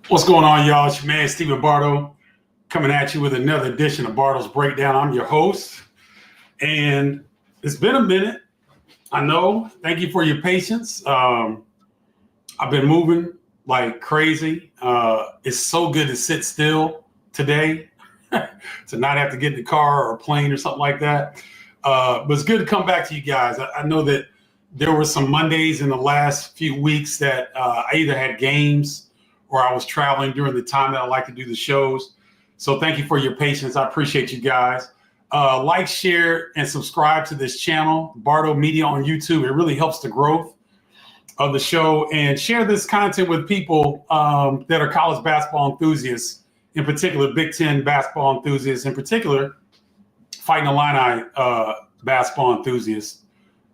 What's going on, y'all? It's your man, Stephen Bardo, coming at you with another edition of Bardo's Breakdown. I'm your host, and it's been a minute. I know. Thank you for your patience. I've been moving like crazy. It's so good to sit still today, to not have to get in the car or a plane or something like that. But it's good to come back to you guys. I know that there were some Mondays in the last few weeks that I either had games or I was traveling during the time that I like to do the shows. So thank you for your patience. I appreciate you guys. Like, share, and subscribe to this channel, Bardo Media on YouTube. It really helps the growth of the show. And share this content with people that are college basketball enthusiasts, in particular, Big Ten basketball enthusiasts, in particular, Fighting Illini basketball enthusiasts.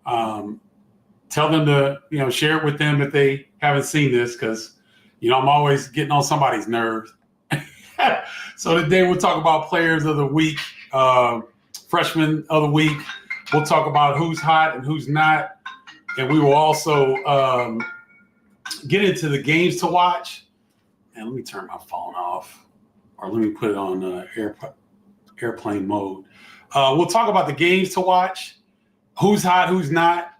Tell them to, share it with them if they haven't seen this, because I'm always getting on somebody's nerves. So today we'll talk about players of the week, freshmen of the week. We'll talk about who's hot and who's not. And we will also get into the games to watch. And let me turn my phone off, or let me put it on airplane mode. We'll talk about the games to watch, who's hot, who's not.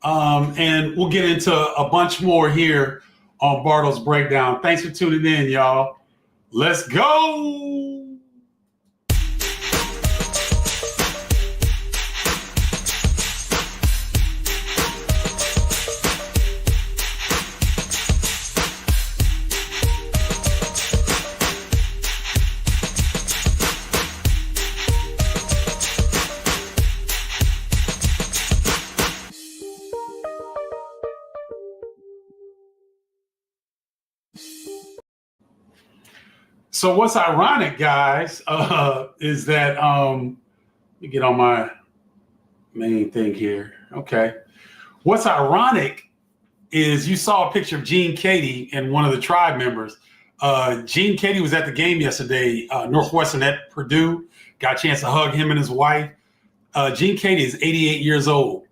And we'll get into a bunch more here on Bardo's Breakdown. Thanks for tuning in, y'all. Let's go. So what's ironic, guys, is that let me get on my main thing here. Okay. What's ironic is you saw a picture of Gene Katie and one of the tribe members. Gene Katie was at the game yesterday, Northwestern at Purdue. Got a chance to hug him and his wife. Gene Katie is 88 years old.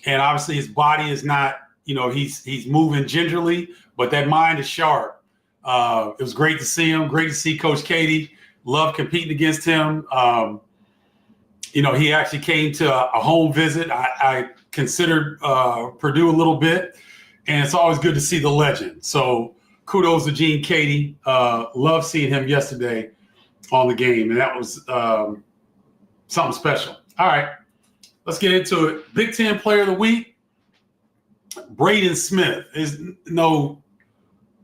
And obviously his body is not, he's moving gingerly, but that mind is sharp. It was great to see him. Great to see Coach Katie. Love competing against him. He actually came to a home visit. I considered Purdue a little bit, and it's always good to see the legend. So kudos to Gene Katie. Love seeing him yesterday on the game, and that was something special. All right, let's get into it. Big Ten Player of the Week, Braden Smith. Is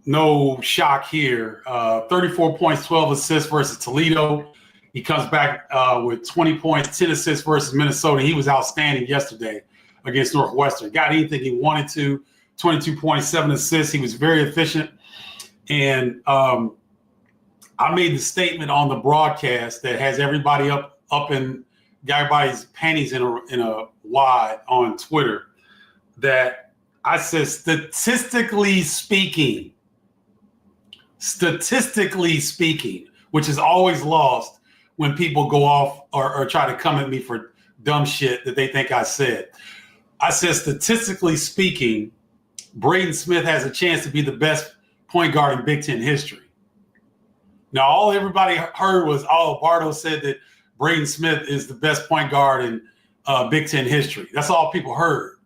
no shock here. 34 points, 12 assists versus Toledo. He comes back with 20 points, 10 assists versus Minnesota. He was outstanding yesterday against Northwestern. Got anything he wanted to. 22.7 assists. He was very efficient. And I made the statement on the broadcast that has everybody up in everybody's panties in a wad on Twitter, that I said, statistically speaking, which is always lost when people go off or try to come at me for dumb shit that they think I said. I said, statistically speaking, Braden Smith has a chance to be the best point guard in Big Ten history. Now, all everybody heard was, Bardo said that Braden Smith is the best point guard in Big Ten history. That's all people heard.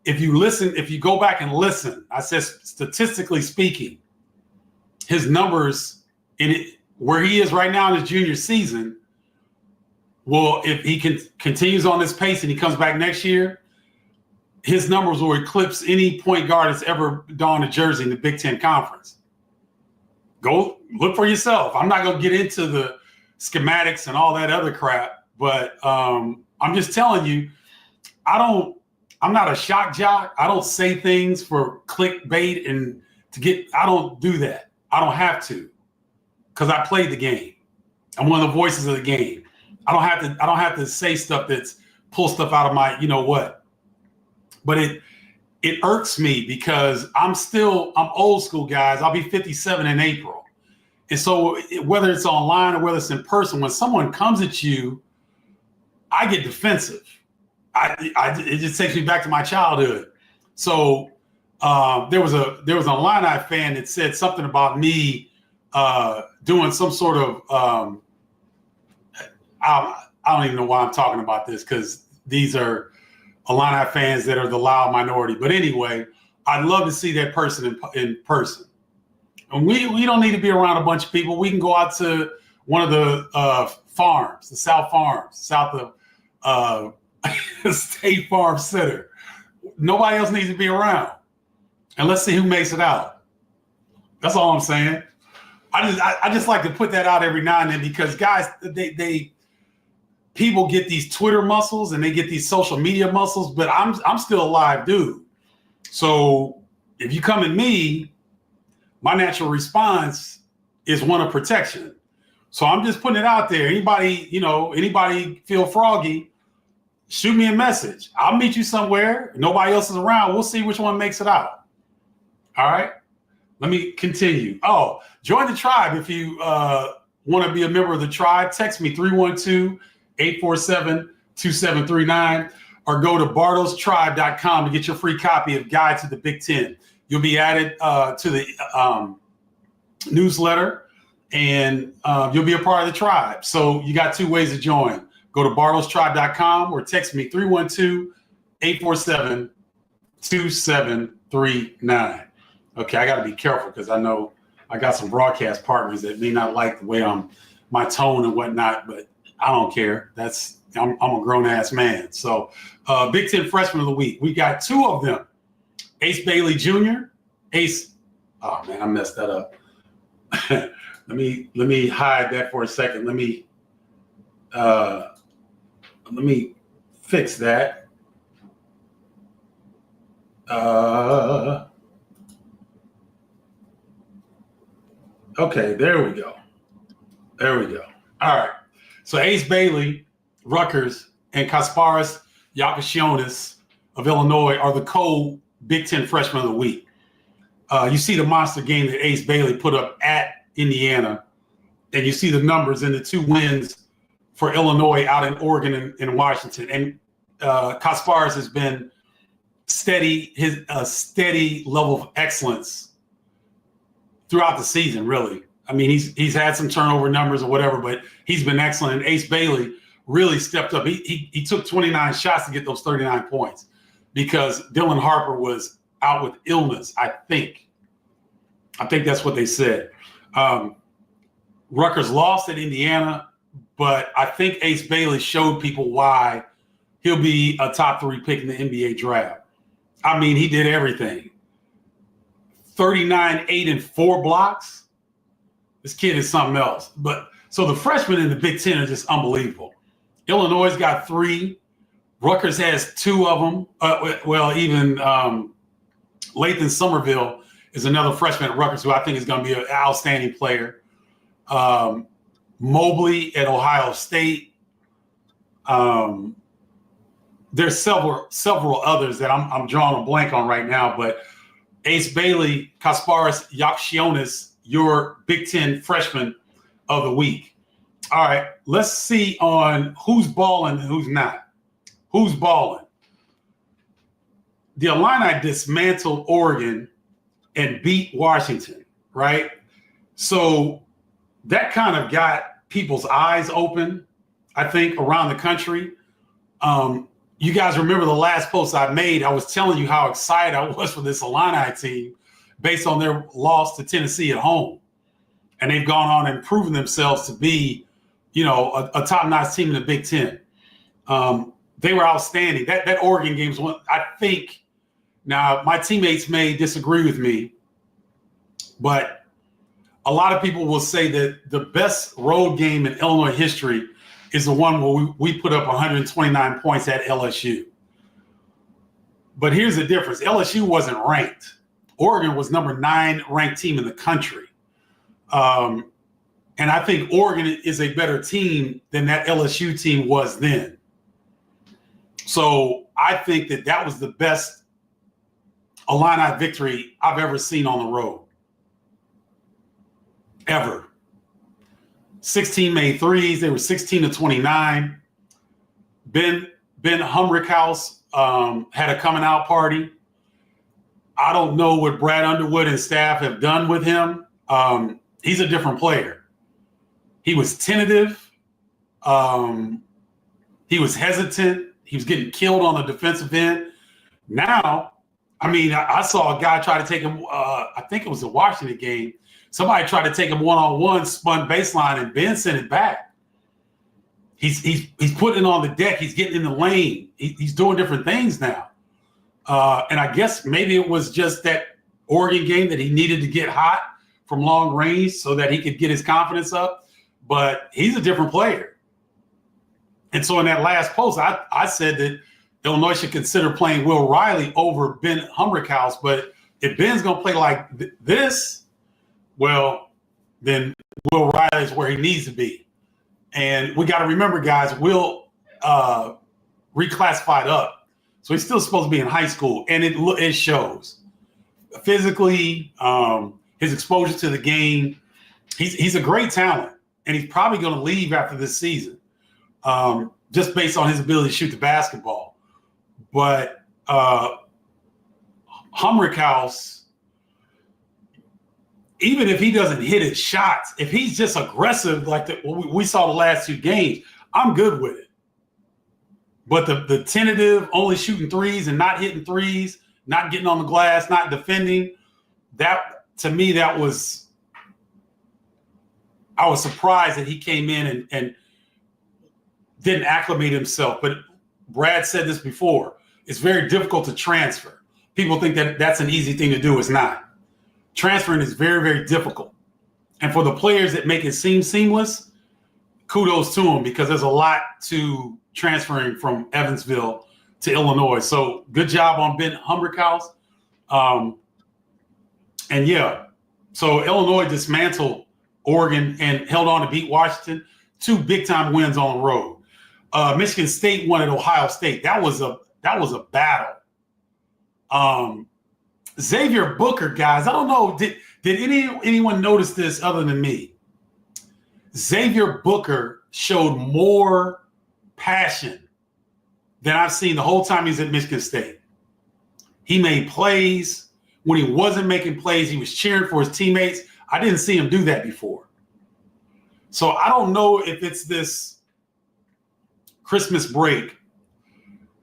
If you go back and listen, I said, statistically speaking, his numbers where he is right now in his junior season, well, if he continues on this pace and he comes back next year, his numbers will eclipse any point guard that's ever donned a jersey in the Big Ten Conference. Go look for yourself. I'm not going to get into the schematics and all that other crap, but I'm just telling you, I'm not a shock jock. I don't say things for clickbait and I don't do that. I don't have to, because I played the game. I'm one of the voices of the game. I don't have to say stuff that's pull stuff out of my, what. But it irks me because I'm old school, guys. I'll be 57 in April. And so whether it's online or whether it's in person, when someone comes at you, I get defensive. It just takes me back to my childhood. So there was an Illini fan that said something about me doing some sort of I don't even know why I'm talking about this, because these are Illini fans that are the loud minority. But anyway, I'd love to see that person in person. And we don't need to be around a bunch of people. We can go out to one of the farms, the South Farms, south of State Farm Center. Nobody else needs to be around. And let's see who makes it out. That's all I'm saying. I just like to put that out every now and then, because guys, people get these Twitter muscles and they get these social media muscles, but I'm still a live dude. So if you come at me, my natural response is one of protection. So I'm just putting it out there. Anybody feel froggy, shoot me a message. I'll meet you somewhere. Nobody else is around. We'll see which one makes it out. All right. Let me continue. Oh, join the tribe. If you want to be a member of the tribe, text me 312-847-2739 or go to bardostribe.com to get your free copy of Guide to the Big Ten. You'll be added to the newsletter, and you'll be a part of the tribe. So you got two ways to join. Go to bardostribe.com or text me 312-847-2739. Okay, I got to be careful because I know I got some broadcast partners that may not like the way my tone and whatnot, but I don't care. I'm a grown ass man. So Big Ten Freshman of the Week. We got two of them. Ace Bailey Jr. Oh man, I messed that up. let me hide that for a second. Let me fix that. Okay, there we go. All right. So Ace Bailey, Rutgers, and Kasparas Yakashionis of Illinois are the co-Big Ten Freshman of the Week. You see the monster game that Ace Bailey put up at Indiana, and you see the numbers in the two wins for Illinois out in Oregon and Washington. And Kasparas has been steady, a steady level of excellence throughout the season, really. I mean, he's had some turnover numbers or whatever, but he's been excellent. And Ace Bailey really stepped up. He took 29 shots to get those 39 points because Dylan Harper was out with illness, I think. I think that's what they said. Rutgers lost at Indiana, but I think Ace Bailey showed people why he'll be a top 3 pick in the NBA draft. I mean, he did everything. 39, 8, and 4 blocks. This kid is something else. But so the freshmen in the Big Ten are just unbelievable. Illinois got 3. Rutgers has 2 of them. Even Lathan Somerville is another freshman at Rutgers who I think is going to be an outstanding player. Mobley at Ohio State. There's several others that I'm drawing a blank on right now, but Ace Bailey, Kasparas Yakashionis, your Big Ten Freshman of the Week. All right, let's see on who's balling and who's not. Who's balling? The Illini dismantled Oregon and beat Washington, right? So that kind of got people's eyes open, I think, around the country. You guys remember the last post I made. I was telling you how excited I was for this Illini team based on their loss to Tennessee at home. And they've gone on and proven themselves to be, a top-notch team in the Big Ten. They were outstanding. That Oregon game was one, I think. Now, my teammates may disagree with me, but a lot of people will say that the best road game in Illinois history is the one where we put up 129 points at LSU. But here's the difference. LSU wasn't ranked. Oregon was number 9 ranked team in the country. And I think Oregon is a better team than that LSU team was then. So I think that was the best Illini victory I've ever seen on the road. Ever. 16 made threes. They were 16-29. Ben Humrickhouse had a coming out party. I don't know what Brad Underwood and staff have done with him. He's a different player. He was tentative. He was hesitant. He was getting killed on the defensive end. Now, I mean, I saw a guy try to take him, I think it was a Washington game. Somebody tried to take him one-on-one, spun baseline, and Ben sent it back. He's putting it on the deck. He's getting in the lane. He's doing different things now. And I guess maybe it was just that Oregon game that he needed to get hot from long range so that he could get his confidence up. But he's a different player. And so in that last post, I said that Illinois should consider playing Will Riley over Ben Humrickhouse. But if Ben's going to play like this, well, then Will Riley is where he needs to be. And we got to remember, guys, Will reclassified up. So he's still supposed to be in high school. And it shows. Physically, his exposure to the game, he's a great talent. And he's probably going to leave after this season. Just based on his ability to shoot the basketball. But Humrickhouse, even if he doesn't hit his shots, if he's just aggressive like we saw the last two games, I'm good with it. But the tentative, only shooting threes and not hitting threes, not getting on the glass, not defending, that to me, I was surprised that he came in and didn't acclimate himself. But Brad said this before. It's very difficult to transfer. People think that that's an easy thing to do. It's not. Transferring is very, very difficult. And for the players that make it seem seamless, kudos to them because there's a lot to transferring from Evansville to Illinois. So good job on Ben Humrickhouse. And yeah, so Illinois dismantled Oregon and held on to beat Washington. 2 big-time wins on the road. Michigan State won at Ohio State. That was a battle. Xavier Booker, guys, I don't know. Did anyone notice this other than me? Xavier Booker showed more passion than I've seen the whole time he's at Michigan State. He made plays. When he wasn't making plays, he was cheering for his teammates. I didn't see him do that before. So I don't know if it's this Christmas break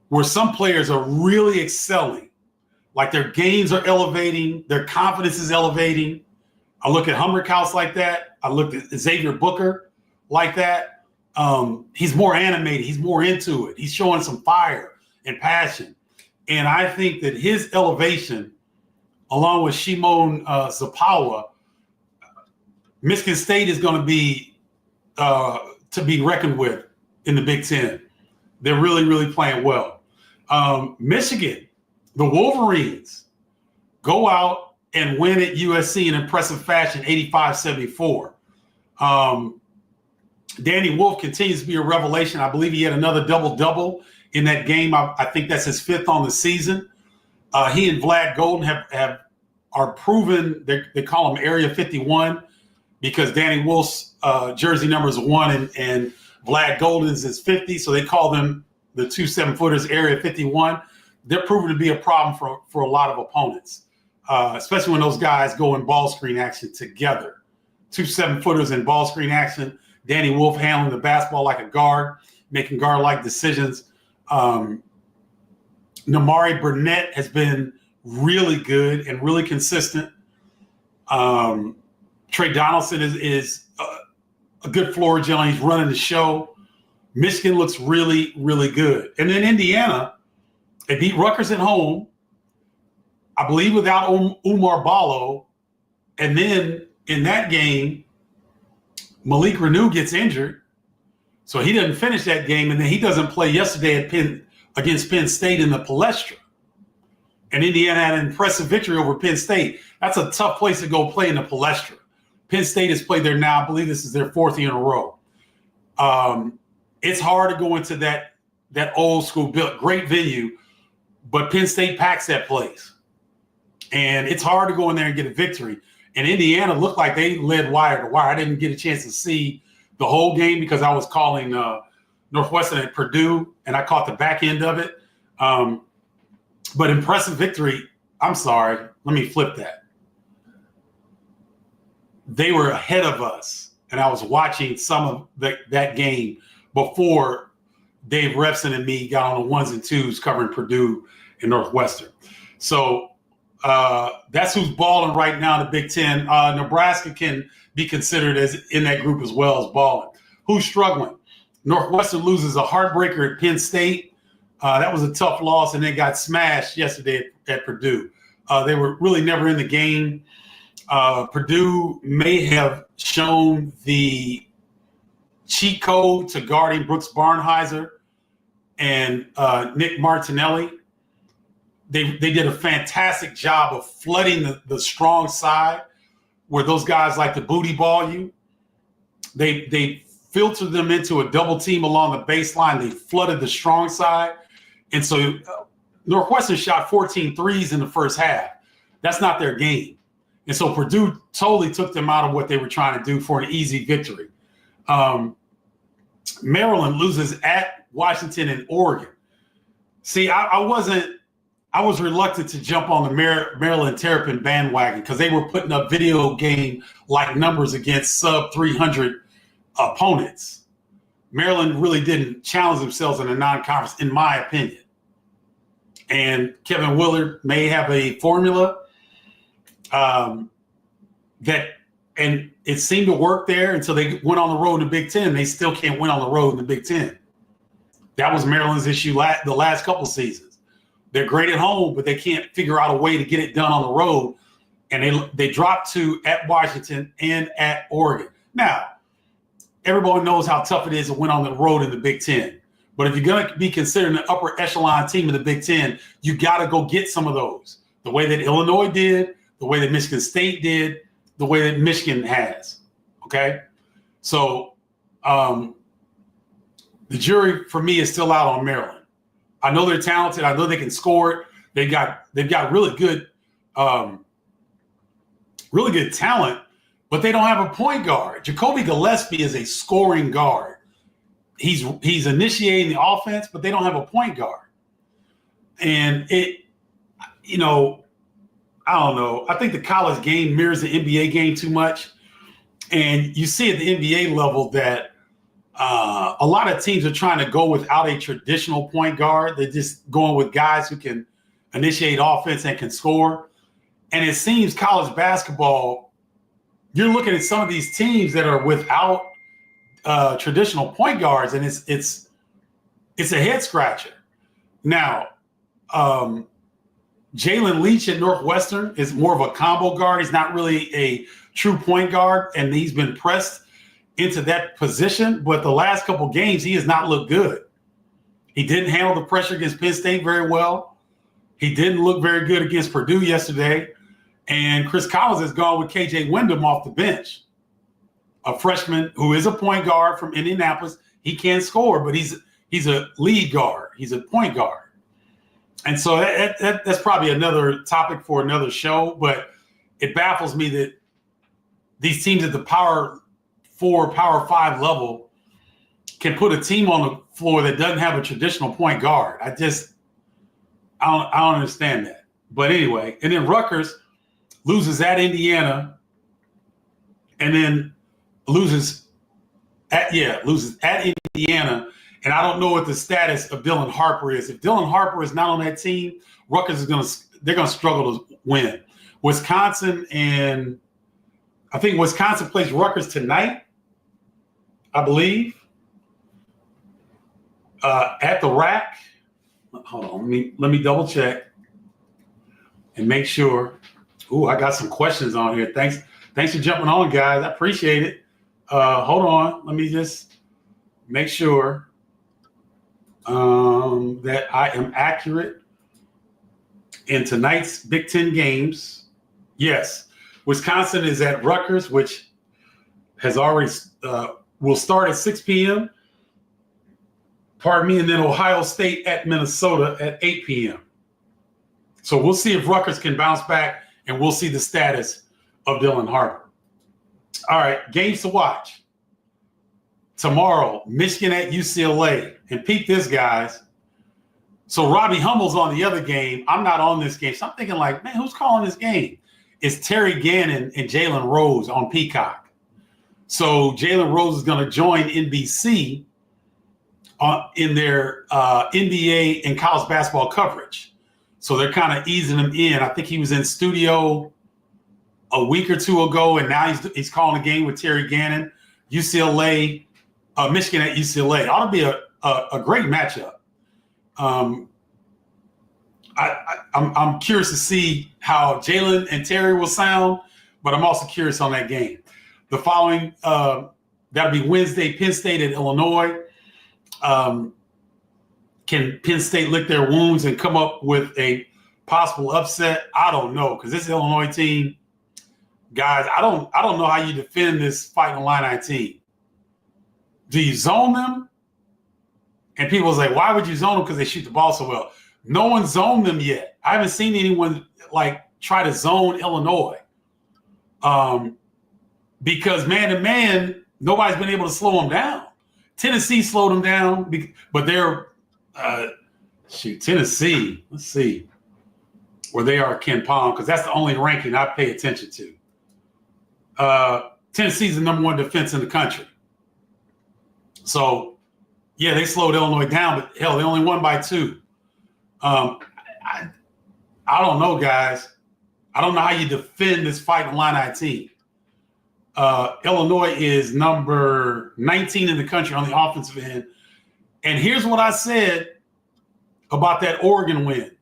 where some players are really excelling, like their games are elevating, their confidence is elevating. I look at Humrickhouse like that. I look at Xavier Booker like that. He's more animated. He's more into it. He's showing some fire and passion. And I think that his elevation, along with Shimon Zapawa, Michigan State is going to be reckoned with in the Big Ten. They're really, really playing well. Michigan, the Wolverines, go out and win at USC in impressive fashion, 85-74. Danny Wolf continues to be a revelation. I believe he had another double-double in that game. I think that's his 5th on the season. He and Vlad Golden are proven. They call him Area 51 because Danny Wolf's jersey number is 1 and Vlad Golden's is 50. So they call them the 2 7-footers Area 51. They're proven to be a problem for a lot of opponents, especially when those guys go in ball screen action together. 2 7-footers in ball screen action. Danny Wolf handling the basketball like a guard, making guard-like decisions. Namari Burnett has been really good and really consistent. Trey Donaldson is a good floor general. He's running the show. Michigan looks really, really good. And then Indiana, they beat Rutgers at home, I believe without Umar Ballo. And then in that game, Malik Renew gets injured. So he doesn't finish that game. And then he doesn't play yesterday against Penn State in the Palestra. And Indiana had an impressive victory over Penn State. That's a tough place to go play in the Palestra. Penn State has played there now. I believe this is their 4th year in a row. It's hard to go into that old school built great venue, but Penn State packs that place. And it's hard to go in there and get a victory. And Indiana looked like they led wire to wire. I didn't get a chance to see the whole game because I was calling Northwestern at Purdue, and I caught the back end of it. But impressive victory I'm sorry. Let me flip that. They were ahead of us, and I was watching some of that game before Dave Repson and me got on the ones and twos covering Purdue and Northwestern. So that's who's balling right now in the Big Ten. Nebraska can be considered as in that group as well as balling. Who's struggling? Northwestern loses a heartbreaker at Penn State. That was a tough loss, and they got smashed yesterday at Purdue. They were really never in the game. Purdue may have shown the cheat code to guarding Brooks Barnhizer and Nick Martinelli. They did a fantastic job of flooding the strong side where those guys like to booty ball you. They filtered them into a double team along the baseline. They flooded the strong side. And so Northwestern shot 14 threes in the first half. That's not their game. And so Purdue totally took them out of what they were trying to do for an easy victory. Maryland loses at Washington and Oregon. See, I was reluctant to jump on the Maryland Terrapin bandwagon because they were putting up video game-like numbers against sub-300 opponents. Maryland really didn't challenge themselves in a non-conference, in my opinion. And Kevin Willard may have a formula and it seemed to work there until they went on the road in the Big Ten. They still can't win on the road in the Big Ten. That was Maryland's issue the last couple seasons. They're great at home, but they can't figure out a way to get it done on the road. And they dropped to at Washington and at Oregon. Now, everyone knows how tough it is to win on the road in the Big Ten. But if you're going to be considered an upper echelon team in the Big Ten, you got to go get some of those. The way that Illinois did, the way that Michigan State did, the way that Michigan has. Okay? So the jury for me is still out on Maryland. I know they're talented. I know they can score it. They've got really good talent, but they don't have a point guard. Jacoby Gillespie is a scoring guard. He's initiating the offense, but they don't have a point guard. And I don't know. I think the college game mirrors the NBA game too much. And you see at the NBA level that a lot of teams are trying to go without a traditional point guard. They're just going with guys who can initiate offense and can score. And it seems college basketball, you're looking at some of these teams that are without traditional point guards, and it's a head scratcher. Now, Jalen Leach at Northwestern is more of a combo guard. He's not really a true point guard, and he's been pressed into that position. But the last couple games, he has not looked good. He didn't handle the pressure against Penn State very well. He didn't look very good against Purdue yesterday. And Chris Collins has gone with KJ Wyndham off the bench, a freshman who is a point guard from Indianapolis. He can score, but he's a lead guard. He's a point guard. And so that's probably another topic for another show, but it baffles me that these teams at the Power 4, Power 5 level can put a team on the floor that doesn't have a traditional point guard. I don't understand that. But anyway, and then Rutgers loses at Indiana and then loses at Indiana. And I don't know what the status of Dylan Harper is. If Dylan Harper is not on that team, Rutgers they're going to struggle to win. Wisconsin plays Rutgers tonight, I believe, at the Rack. Hold on, let me double check and make sure. Ooh, I got some questions on here. Thanks for jumping on, guys. I appreciate it. Hold on, let me just make sure that I am accurate in tonight's Big Ten games. Yes, Wisconsin is at Rutgers, which has already will start at 6 p.m. Pardon me, and then Ohio State at Minnesota at 8 p.m. So we'll see if Rutgers can bounce back, and we'll see the status of Dylan Harper. All right, games to watch. Tomorrow, Michigan at UCLA. And peep this, guys. So Robbie Hummels on the other game. I'm not on this game. So I'm thinking like, man, who's calling this game? It's Terry Gannon and Jalen Rose on Peacock. So Jalen Rose is going to join NBC in their NBA and college basketball coverage. So they're kind of easing him in. I think he was in studio a week or two ago, and now he's calling a game with Terry Gannon, UCLA, Michigan at UCLA. Ought to be a great matchup. I'm curious to see how Jalen and Terry will sound, but I'm also curious on that game. The following, that'll be Wednesday, Penn State at Illinois. Can Penn State lick their wounds and come up with a possible upset? I don't know, because this Illinois team, guys, I don't know how you defend this Fighting Illini team. Do you zone them? And people say, why would you zone them? Because they shoot the ball so well. No one zoned them yet. I haven't seen anyone like try to zone Illinois. Because man to man, nobody's been able to slow them down. Tennessee slowed them down, but they're Tennessee. Let's see where they are, Ken Palm, because that's the only ranking I pay attention to. Tennessee's the number one defense in the country. So, yeah, they slowed Illinois down, but hell, they only won by 2. I don't know, guys. I don't know how you defend this Fighting Illini team. Illinois is number 19 in the country on the offensive end. And here's what I said about that Oregon win.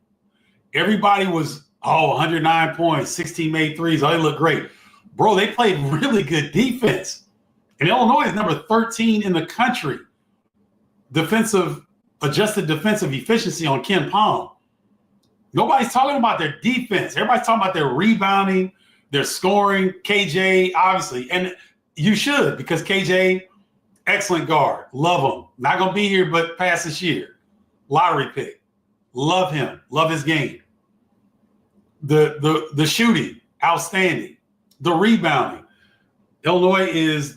Everybody was, 109 points, 16 made threes. Oh, they look great. Bro, they played really good defense. And Illinois is number 13 in the country. Adjusted defensive efficiency on Ken Palm. Nobody's talking about their defense. Everybody's talking about their rebounding, their scoring, KJ, obviously. And you should, because KJ, excellent guard. Love him. Not going to be here but past this year. Lottery pick. Love him. Love his game. The shooting, outstanding. The rebounding. Illinois is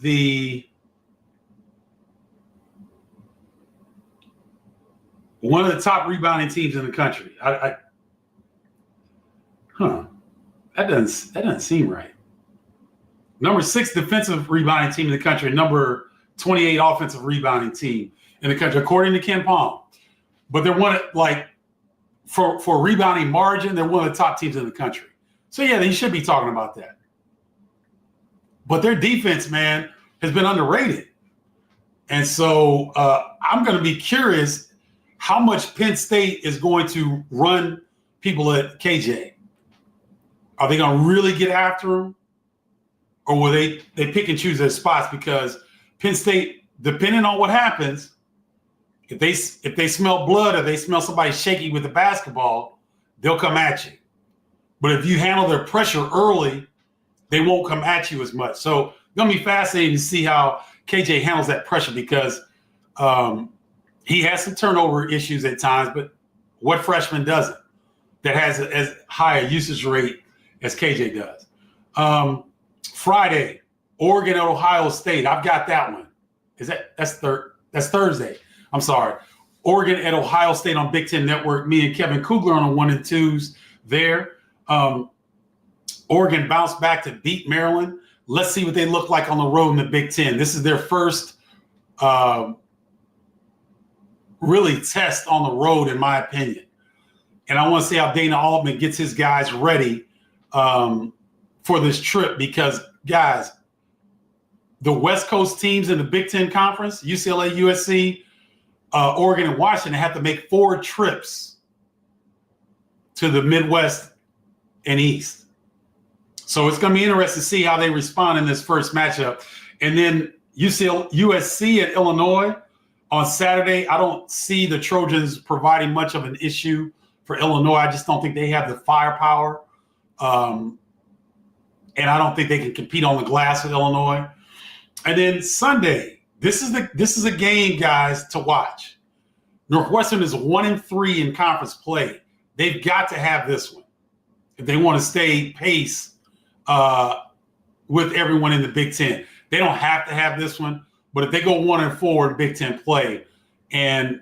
one of the top rebounding teams in the country. That doesn't seem right. Number 6 defensive rebounding team in the country, number 28 offensive rebounding team in the country, according to Ken Palm. But they're for rebounding margin, they're one of the top teams in the country. So yeah, they should be talking about that. But their defense, man, has been underrated. And so I'm going to be curious how much Penn State is going to run people at KJ. Are they going to really get after him? Or will they pick and choose their spots? Because Penn State, depending on what happens, if they smell blood or they smell somebody shaky with the basketball, they'll come at you. But if you handle their pressure early, they won't come at you as much. So it's going to be fascinating to see how KJ handles that pressure, because he has some turnover issues at times, but what freshman doesn't that has as high a usage rate as KJ does? Friday, Oregon at Ohio State. I've got that one. That's Thursday. I'm sorry. Oregon at Ohio State on Big Ten Network. Me and Kevin Kugler on the 1 and 2s there. Oregon bounced back to beat Maryland. Let's see what they look like on the road in the Big Ten. This is their first really test on the road, in my opinion. And I want to see how Dana Altman gets his guys ready for this trip, because, guys, the West Coast teams in the Big Ten Conference, UCLA, USC, Oregon, and Washington, have to make 4 trips to the Midwest and East. So it's going to be interesting to see how they respond in this first matchup. And then USC at Illinois on Saturday. I don't see the Trojans providing much of an issue for Illinois. I just don't think they have the firepower. And I don't think they can compete on the glass with Illinois. And then Sunday, this is a game, guys, to watch. Northwestern is 1 and 3 in conference play. They've got to have this one if they want to stay pace with everyone in the Big Ten. They don't have to have this one, but if they go 1 and 4 in Big Ten play, and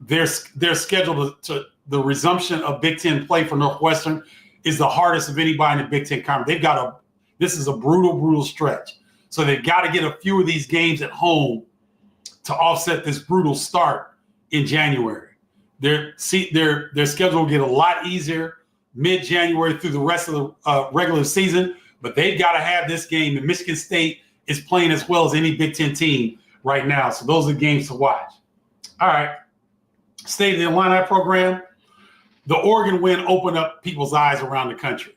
their schedule to the resumption of Big Ten play for Northwestern is the hardest of anybody in the Big Ten Conference. This is a brutal stretch. So they've got to get a few of these games at home to offset this brutal start in January. Their schedule will get a lot easier mid-January through the rest of the regular season, but they've got to have this game. And Michigan State is playing as well as any Big Ten team right now. So those are the games to watch. All right. State of the Illini program. The Oregon win opened up people's eyes around the country.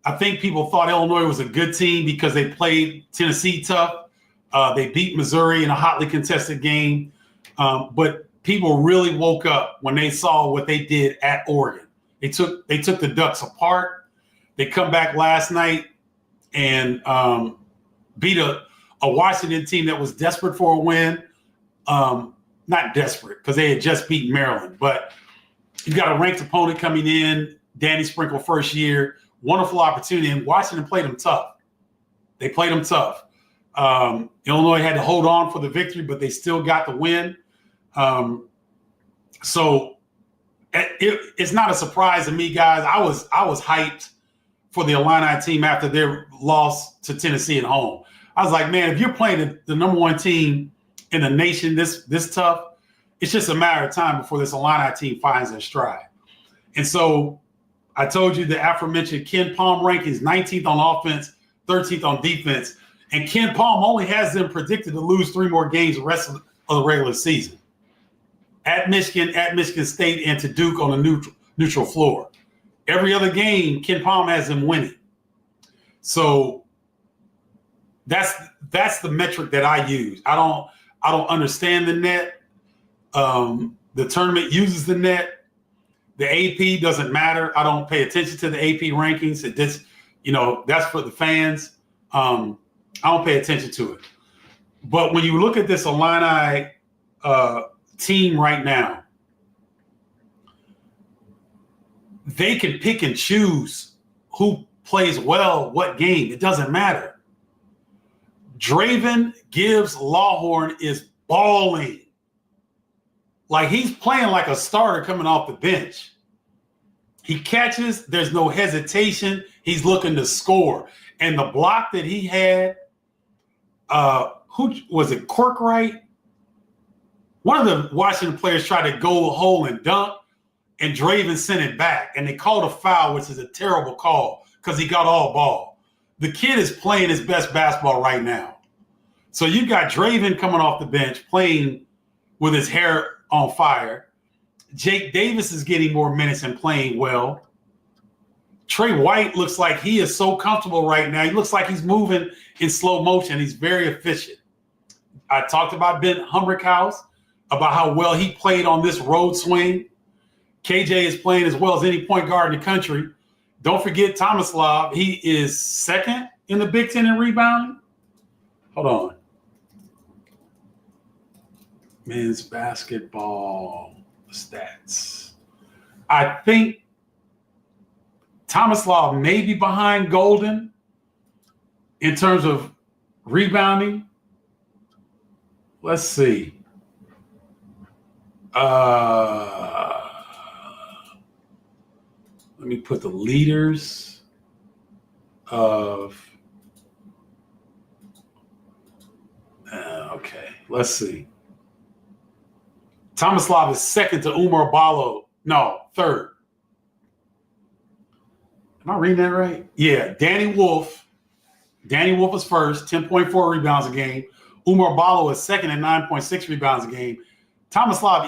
I think people thought Illinois was a good team because they played Tennessee tough. They beat Missouri in a hotly contested game. But people really woke up when they saw what they did at Oregon. They took the Ducks apart. They come back last night and beat a Washington team that was desperate for a win. Not desperate because they had just beaten Maryland, but you got a ranked opponent coming in, Danny Sprinkle first year, wonderful opportunity, and Washington played them tough. They played them tough. Illinois had to hold on for the victory, but they still got the win. So it's not a surprise to me, guys. I was hyped for the Illini team after their loss to Tennessee at home. I was like, man, if you're playing the number one team in the nation this tough, it's just a matter of time before this Illini team finds their stride. And so I told you the aforementioned Ken Palm rankings, 19th on offense, 13th on defense. And Ken Palm only has them predicted to lose 3 more games the rest of the regular season. At Michigan State, and to Duke on a neutral floor. Every other game, Ken Palm has them winning. So that's the metric that I use. I don't understand the net. The tournament uses the net. The AP doesn't matter. I don't pay attention to the AP rankings. That's for the fans. I don't pay attention to it. But when you look at this Illini team right now, they can pick and choose who plays well, what game. It doesn't matter. Draven Gibbs Lawhorn is balling. Like he's playing like a starter coming off the bench. He catches, there's no hesitation. He's looking to score. And the block that he had, who was it, Corkwright? One of the Washington players tried to go a hole and dunk, and Draven sent it back. And they called a foul, which is a terrible call because he got all ball. The kid is playing his best basketball right now. So you got Draven coming off the bench playing with his hair on fire. Jake Davis is getting more minutes and playing well. Trey White looks like he is so comfortable right now. He looks like he's moving in slow motion. He's very efficient. I talked about Ben Humbrickhouse, about how well he played on this road swing. KJ is playing as well as any point guard in the country. Don't forget Tomislav. He is second in the Big Ten in rebounding. Hold on. Men's basketball stats. I think Tomislav may be behind Golden in terms of rebounding. Let's see. Let me put the leaders of. Okay, let's see. Tomislav is second to Umar Ballo. No, third. Am I reading that right? Yeah, Danny Wolf. Danny Wolf is first, 10.4 rebounds a game. Umar Ballo is second at 9.6 rebounds a game. Tomislav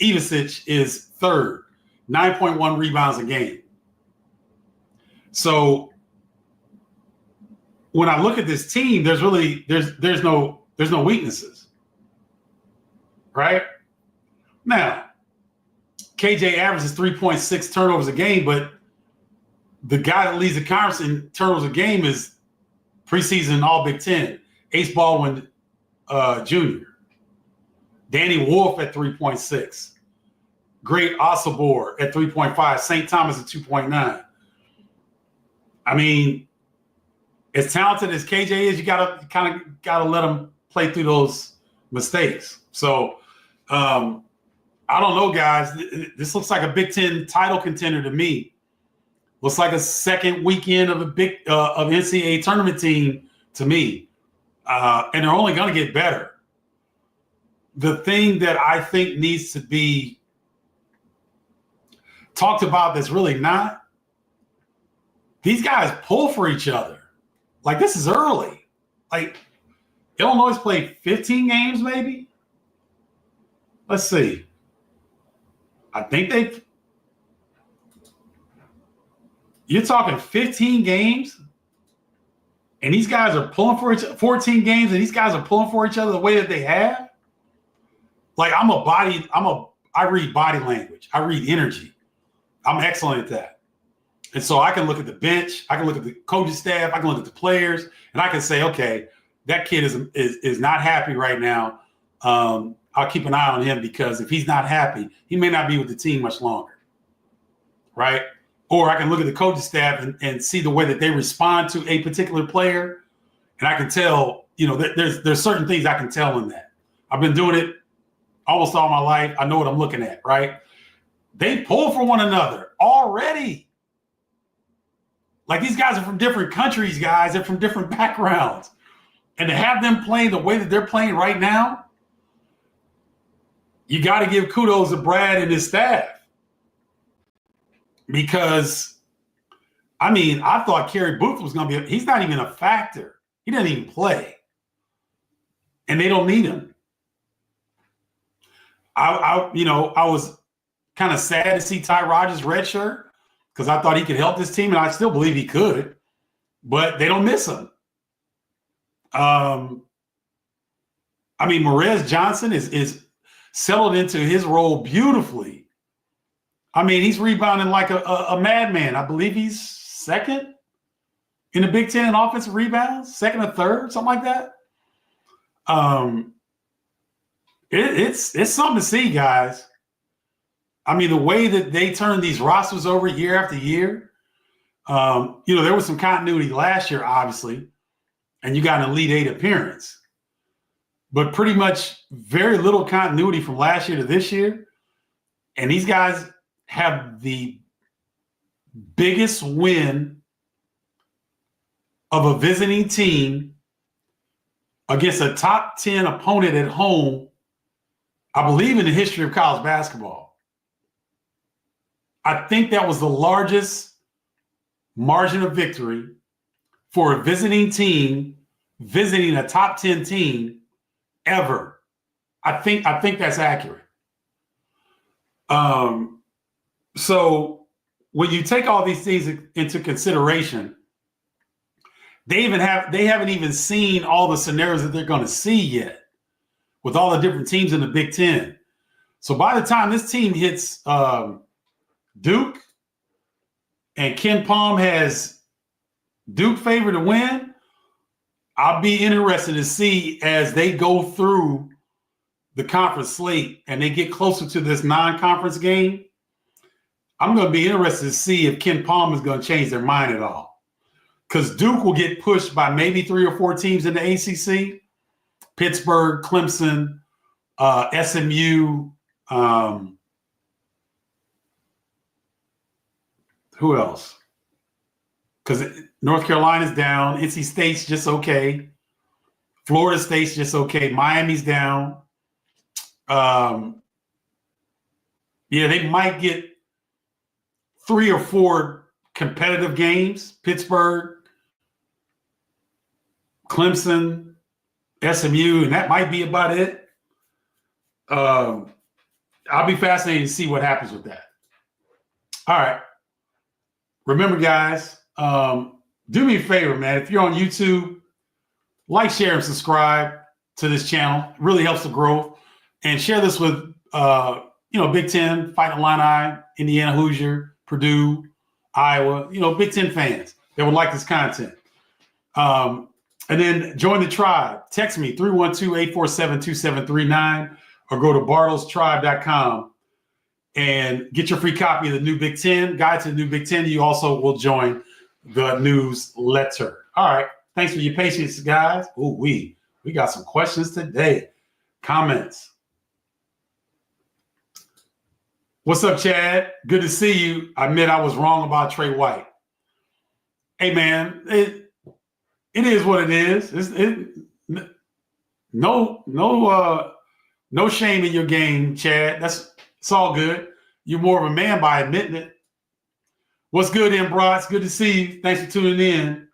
Ivicic is third, 9.1 rebounds a game. So when I look at this team, there's no weaknesses. Right? Now, KJ averages 3.6 turnovers a game, but the guy that leads the conference in turnovers a game is preseason All Big Ten, Ace Baldwin Jr. Danny Wolf at 3.6. Great Osobor at 3.5. St. Thomas at 2.9. I mean, as talented as KJ is, you gotta let him play through those mistakes. So I don't know, guys. This looks like a Big Ten title contender to me. Looks like a second weekend of a big of NCAA tournament team to me, and they're only going to get better. The thing that I think needs to be talked about that's really not. These guys pull for each other. Like, this is early. Like, Illinois played 15 games, maybe. Let's see. I think you're talking 15 games, and these guys are pulling for 14 games, and these guys are pulling for each other the way that they have. Like, I read body language. I read energy. I'm excellent at that. And so I can look at the bench, I can look at the coaching staff, I can look at the players, and I can say, okay, that kid is not happy right now. I'll keep an eye on him, because if he's not happy, he may not be with the team much longer, right? Or I can look at the coaching staff and see the way that they respond to a particular player, and I can tell, there's certain things I can tell in that. I've been doing it almost all my life. I know what I'm looking at, right? They pull for one another already. Like, these guys are from different countries, guys. They're from different backgrounds. And to have them playing the way that they're playing right now, you got to give kudos to Brad and his staff. Because, I thought Kerry Booth was going to be – he's not even a factor. He doesn't even play. And they don't need him. I was kind of sad to see Ty Rodgers redshirt, because I thought he could help this team, and I still believe he could. But they don't miss him. Morez Johnson is settled into his role beautifully. He's rebounding like a madman. I believe he's second in the Big Ten in offensive rebounds, second or third, something like that. It's something to see, guys. The way that they turn these rosters over year after year. There was some continuity last year, obviously, and you got an Elite Eight appearance. But pretty much very little continuity from last year to this year. And these guys have the biggest win of a visiting team against a top 10 opponent at home, I believe, in the history of college basketball. I think that was the largest margin of victory for a visiting team visiting a top 10 team ever. I think that's accurate. So when you take all these things into consideration, they haven't even seen all the scenarios that they're going to see yet with all the different teams in the Big Ten. So by the time this team hits Duke, and Ken Palm has Duke favored to win, I'll be interested to see, as they go through the conference slate and they get closer to this non-conference game, I'm going to be interested to see if Ken Palm is going to change their mind at all. Because Duke will get pushed by maybe 3 or 4 teams in the ACC: Pittsburgh, Clemson, SMU. Who else? Because North Carolina's down. NC State's just okay. Florida State's just okay. Miami's down. They might get 3 or 4 competitive games. Pittsburgh, Clemson, SMU, and that might be about it. I'll be fascinated to see what happens with that. All right. Remember, guys, do me a favor, man. If you're on YouTube, like, share, and subscribe to this channel. It really helps the growth. And share this with, Big Ten, Fighting Illini, Indiana Hoosier, Purdue, Iowa, Big Ten fans that would like this content. And then join the tribe. Text me, 312-847-2739, or go to bardostribe.com and get your free copy of the new Big Ten, Guide to the New Big Ten. You also will join the newsletter. All right. Thanks for your patience, guys. Oh, we got some questions today. Comments. What's up, Chad? Good to see you. I admit I was wrong about Trey White. Hey, man, it is what it is. No shame in your game, Chad. It's all good. You're more of a man by admitting it. What's good, Brats? Good to see you. Thanks for tuning in.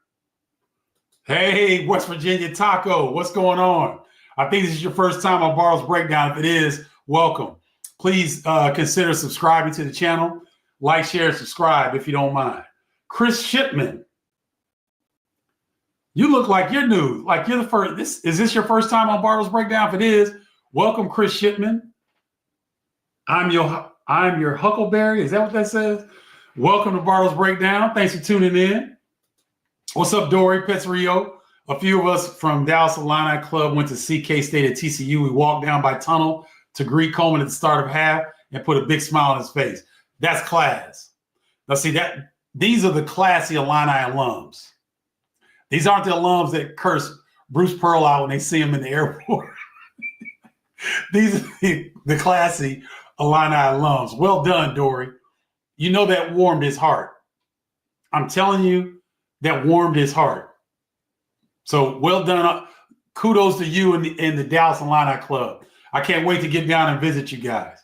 Hey, West Virginia Taco, what's going on? I think this is your first time on Bardo's Breakdown. If it is, welcome. Please consider subscribing to the channel. Like, share, subscribe if you don't mind. Chris Shipman, you look like you're new. Like you're the first. Is this your first time on Bardo's Breakdown? If it is, welcome, Chris Shipman. I'm your Huckleberry. Is that what that says? Welcome to Bardo's Breakdown. Thanks for tuning in. What's up, Dory Pizzerio? A few of us from Dallas Illini Club went to CK State at TCU. We walked down by tunnel to greet Coleman at the start of half and put a big smile on his face. That's class. Now, see, these are the classy Illini alums. These aren't the alums that curse Bruce Pearl out when they see him in the airport. These are the classy Illini alums. Well done, Dory. You know that warmed his heart. I'm telling you, that warmed his heart. So well done. Kudos to you in the Dallas Illini Club. I can't wait to get down and visit you guys.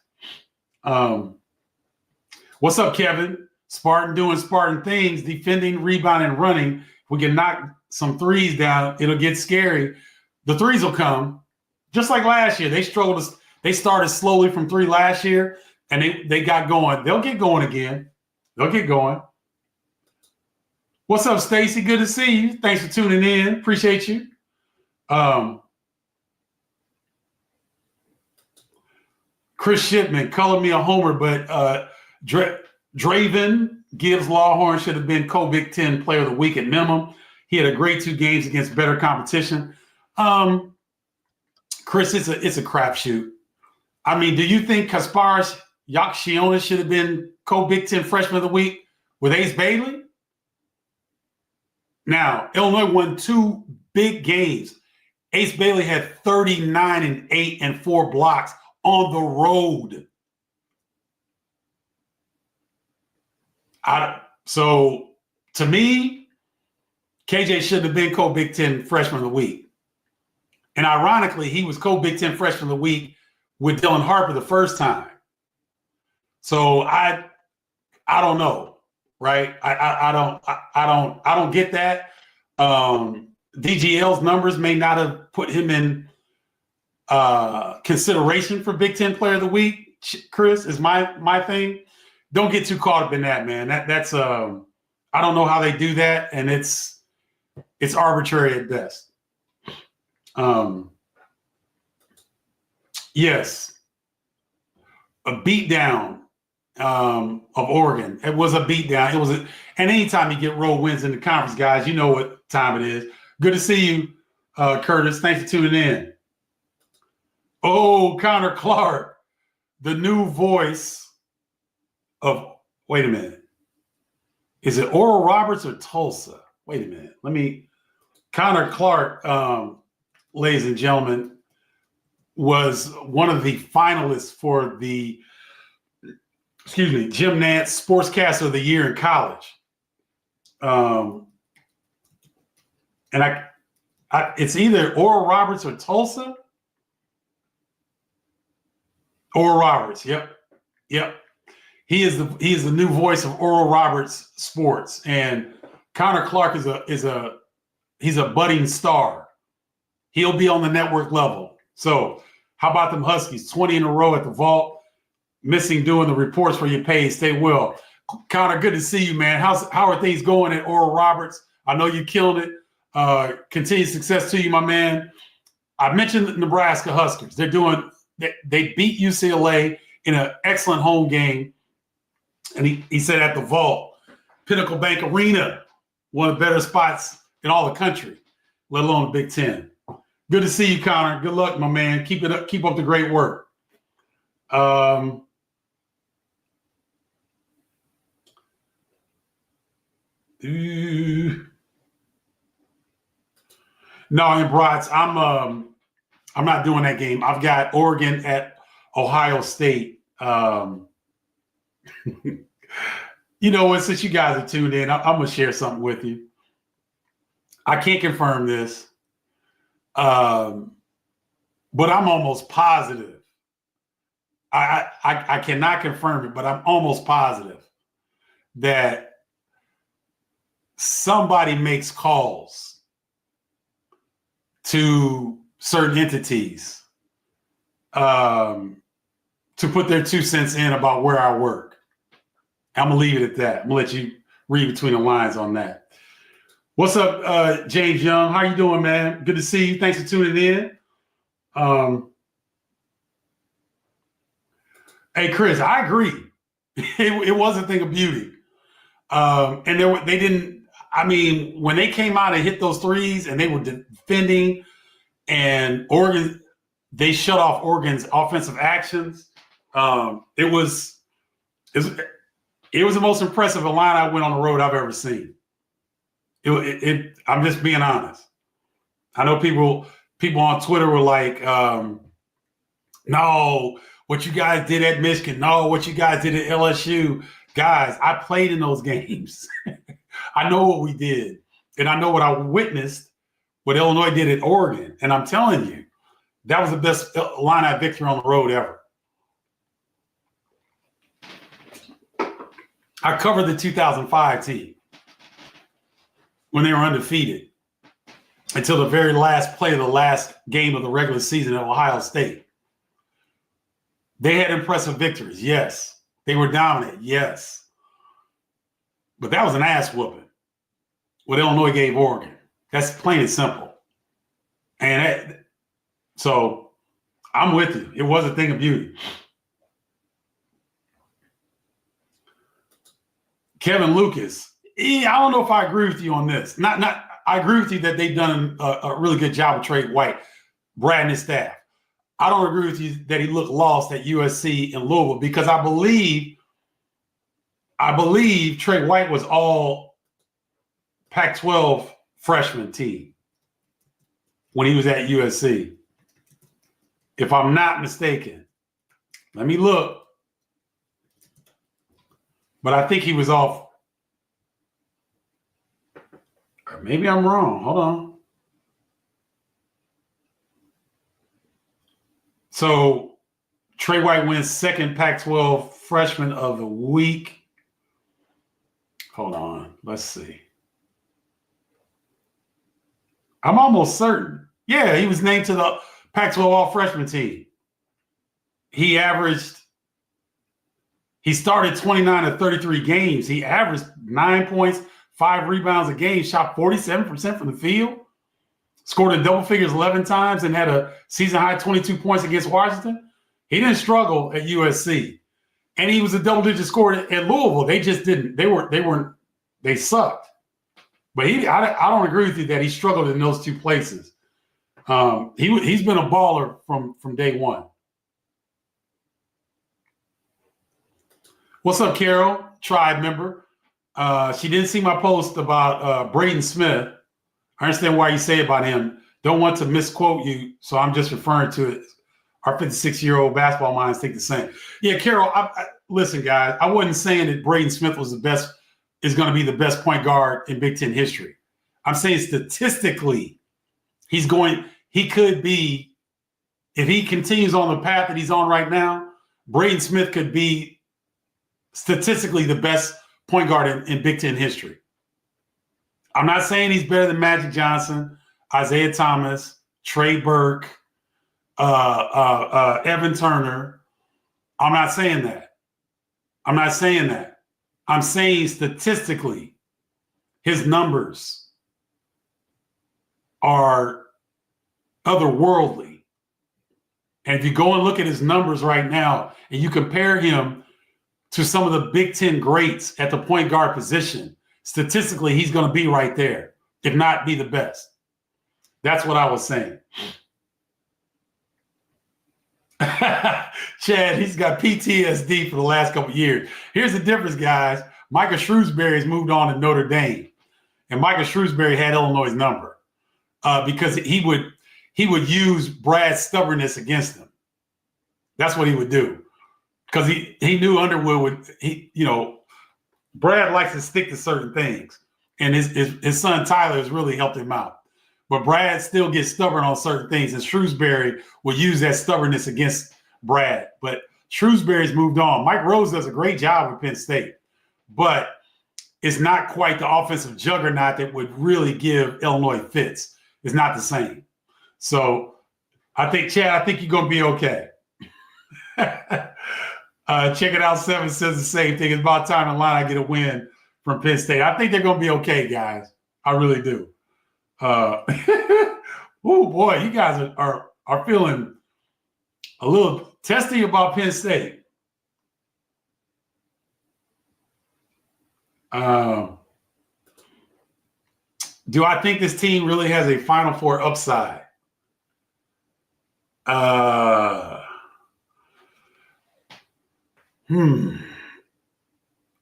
What's up, Kevin? Spartan doing Spartan things, defending, rebounding, running. If we can knock some threes down, it'll get scary. The threes will come. Just like last year. They struggled. They started slowly from three last year, and they got going. They'll get going again. They'll get going. What's up, Stacy? Good to see you. Thanks for tuning in. Appreciate you. Chris Shipman, color me a homer, but Draven Gibbs Lawhorn should have been co-Big Ten Player of the Week at minimum. He had a great 2 games against better competition. Chris, it's a crapshoot. I mean, do you think Kasparas Yakshionis should have been co-Big Ten Freshman of the Week with Ace Bailey? Now, Illinois won 2 big games. Ace Bailey had 39 and 8 and 4 blocks on the road. So, to me, KJ shouldn't have been co-Big Ten Freshman of the Week. And ironically, he was co-Big Ten Freshman of the Week with Dylan Harper the first time. So I don't know, right? I don't get that. DGL's numbers may not have put him in consideration for Big Ten Player of the Week. Chris, is my thing. Don't get too caught up in that, man. That's I don't know how they do that, and it's arbitrary at best. Yes, a beatdown of Oregon. It was a beatdown. It was and anytime you get road wins in the conference, guys, you know what time it is. Good to see you, Curtis. Thanks for tuning in. Oh, Connor Clark, the new voice of, wait a minute. Is it Oral Roberts or Tulsa? Wait a minute. Connor Clark, ladies and gentlemen, was one of the finalists for the, Jim Nantz Sportscaster of the Year in college. And it's either Oral Roberts or Tulsa. Oral Roberts, yep. He is the new voice of Oral Roberts Sports, and Connor Clark he's a budding star. He'll be on the network level. So how about them Huskies? 20 in a row at the vault, missing doing the reports for your page. Stay well. Connor, good to see you, man. How are things going at Oral Roberts? I know you killed it. Continued success to you, my man. I mentioned the Nebraska Huskers. They beat UCLA in an excellent home game. And he said at the vault, Pinnacle Bank Arena, one of the better spots in all the country, let alone the Big Ten. Good to see you, Connor. Good luck, my man. Keep up the great work. No, in Brats, I'm not doing that game. I've got Oregon at Ohio State. You know what? Since you guys are tuned in, I'm going to share something with you. I can't confirm this, but I'm almost positive. I cannot confirm it, but I'm almost positive that somebody makes calls to certain entities to put their 2 cents in about where I work. I'm going to leave it at that. I'm going to let you read between the lines on that. What's up, James Young? How you doing, man? Good to see you. Thanks for tuning in. Hey, Chris, I agree. It was a thing of beauty. And they didn't, I mean, when they came out and hit those threes and they were defending and Oregon, they shut off Oregon's offensive actions. It was the most impressive line I went on the road I've ever seen. I'm just being honest. I know people on Twitter were like, no, what you guys did at Michigan. No, what you guys did at LSU. Guys, I played in those games. I know what we did. And I know what I witnessed, what Illinois did at Oregon. And I'm telling you, that was the best line-out victory on the road ever. I covered the 2005 team when they were undefeated until the very last play of the last game of the regular season at Ohio State. They had impressive victories, yes. They were dominant, yes. But that was an ass whooping, what Illinois gave Oregon. That's plain and simple. And so I'm with you. It was a thing of beauty. Kevin Lucas, I don't know if I agree with you on this. I agree with you that they've done a really good job with Trey White, Brad and his staff. I don't agree with you that he looked lost at USC and Louisville because I believe Trey White was all Pac-12 freshman team when he was at USC. If I'm not mistaken. Let me look. But I think he was off. Or maybe I'm wrong. Hold on. So Trey White wins second Pac-12 freshman of the week. Hold on. Let's see. I'm almost certain. Yeah, he was named to the Pac-12 all-freshman team. He started 29 of 33 games. He averaged 9 points, 5 rebounds a game, shot 47% from the field, scored in double figures 11 times, and had a season-high 22 points against Washington. He didn't struggle at USC. And he was a double-digit scorer at Louisville. They just didn't. They sucked. But I don't agree with you that he struggled in those two places. He's been a baller from day one. What's up, Carol? Tribe member. She didn't see my post about Braden Smith. I understand why you say about him. Don't want to misquote you, so I'm just referring to it. Our 56-year-old basketball minds think the same. Yeah, Carol, listen, guys, I wasn't saying that Braden Smith is going to be the best point guard in Big Ten history. I'm saying statistically, he could be, if he continues on the path that he's on right now, Braden Smith could be statistically the best point guard in Big Ten history. I'm not saying he's better than Magic Johnson, Isaiah Thomas, Trey Burke, Evan Turner. I'm not saying that. I'm saying statistically, his numbers are otherworldly. And if you go and look at his numbers right now and you compare him to some of the Big Ten greats at the point guard position, statistically, he's going to be right there, if not be the best. That's what I was saying. Chad, he's got PTSD for the last couple of years. Here's the difference, guys. Michael Shrewsbury's moved on to Notre Dame, and Michael Shrewsbury had Illinois' number because he would use Brad's stubbornness against him. That's what he would do. because he knew Underwood would, Brad likes to stick to certain things. And his son Tyler has really helped him out. But Brad still gets stubborn on certain things, and Shrewsbury will use that stubbornness against Brad. But Shrewsbury's moved on. Mike Rose does a great job with Penn State, but it's not quite the offensive juggernaut that would really give Illinois fits. It's not the same. So I think, Chad, you're going to be okay. Check it out. 7 says the same thing. It's about time in line I get a win from Penn State. I think they're going to be okay, guys. I really do. Oh boy, you guys are feeling a little testy about Penn State. Do I think this team really has a Final Four upside? I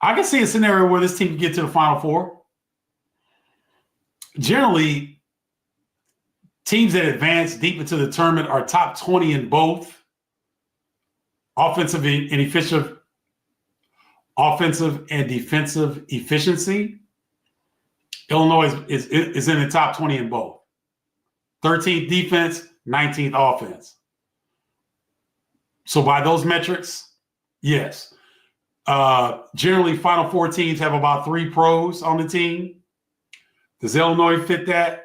can see a scenario where this team can get to the Final Four. Generally, teams that advance deep into the tournament are top 20 in both offensive and defensive efficiency. Illinois is in the top 20 in both. 13th defense, 19th offense. So by those metrics, yes. Generally, Final Four teams have about 3 pros on the team. Does Illinois fit that?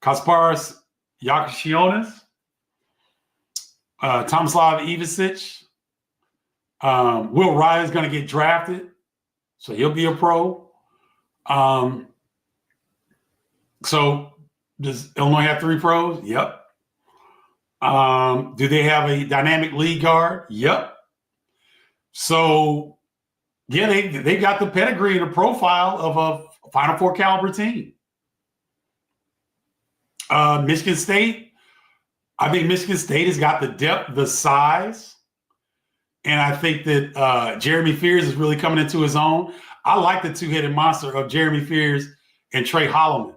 Kasparas Yakashionis, Tomislav Ivicic. Will Riley's going to get drafted, so he'll be a pro. So does Illinois have 3 pros? Yep. Do they have a dynamic lead guard? Yep. So, yeah, they got the pedigree and the profile of a Final Four caliber team. Michigan State, I think Michigan State has got the depth, the size, and I think that Jeremy Fears is really coming into his own. I like the two-headed monster of Jeremy Fears and Trey Holloman.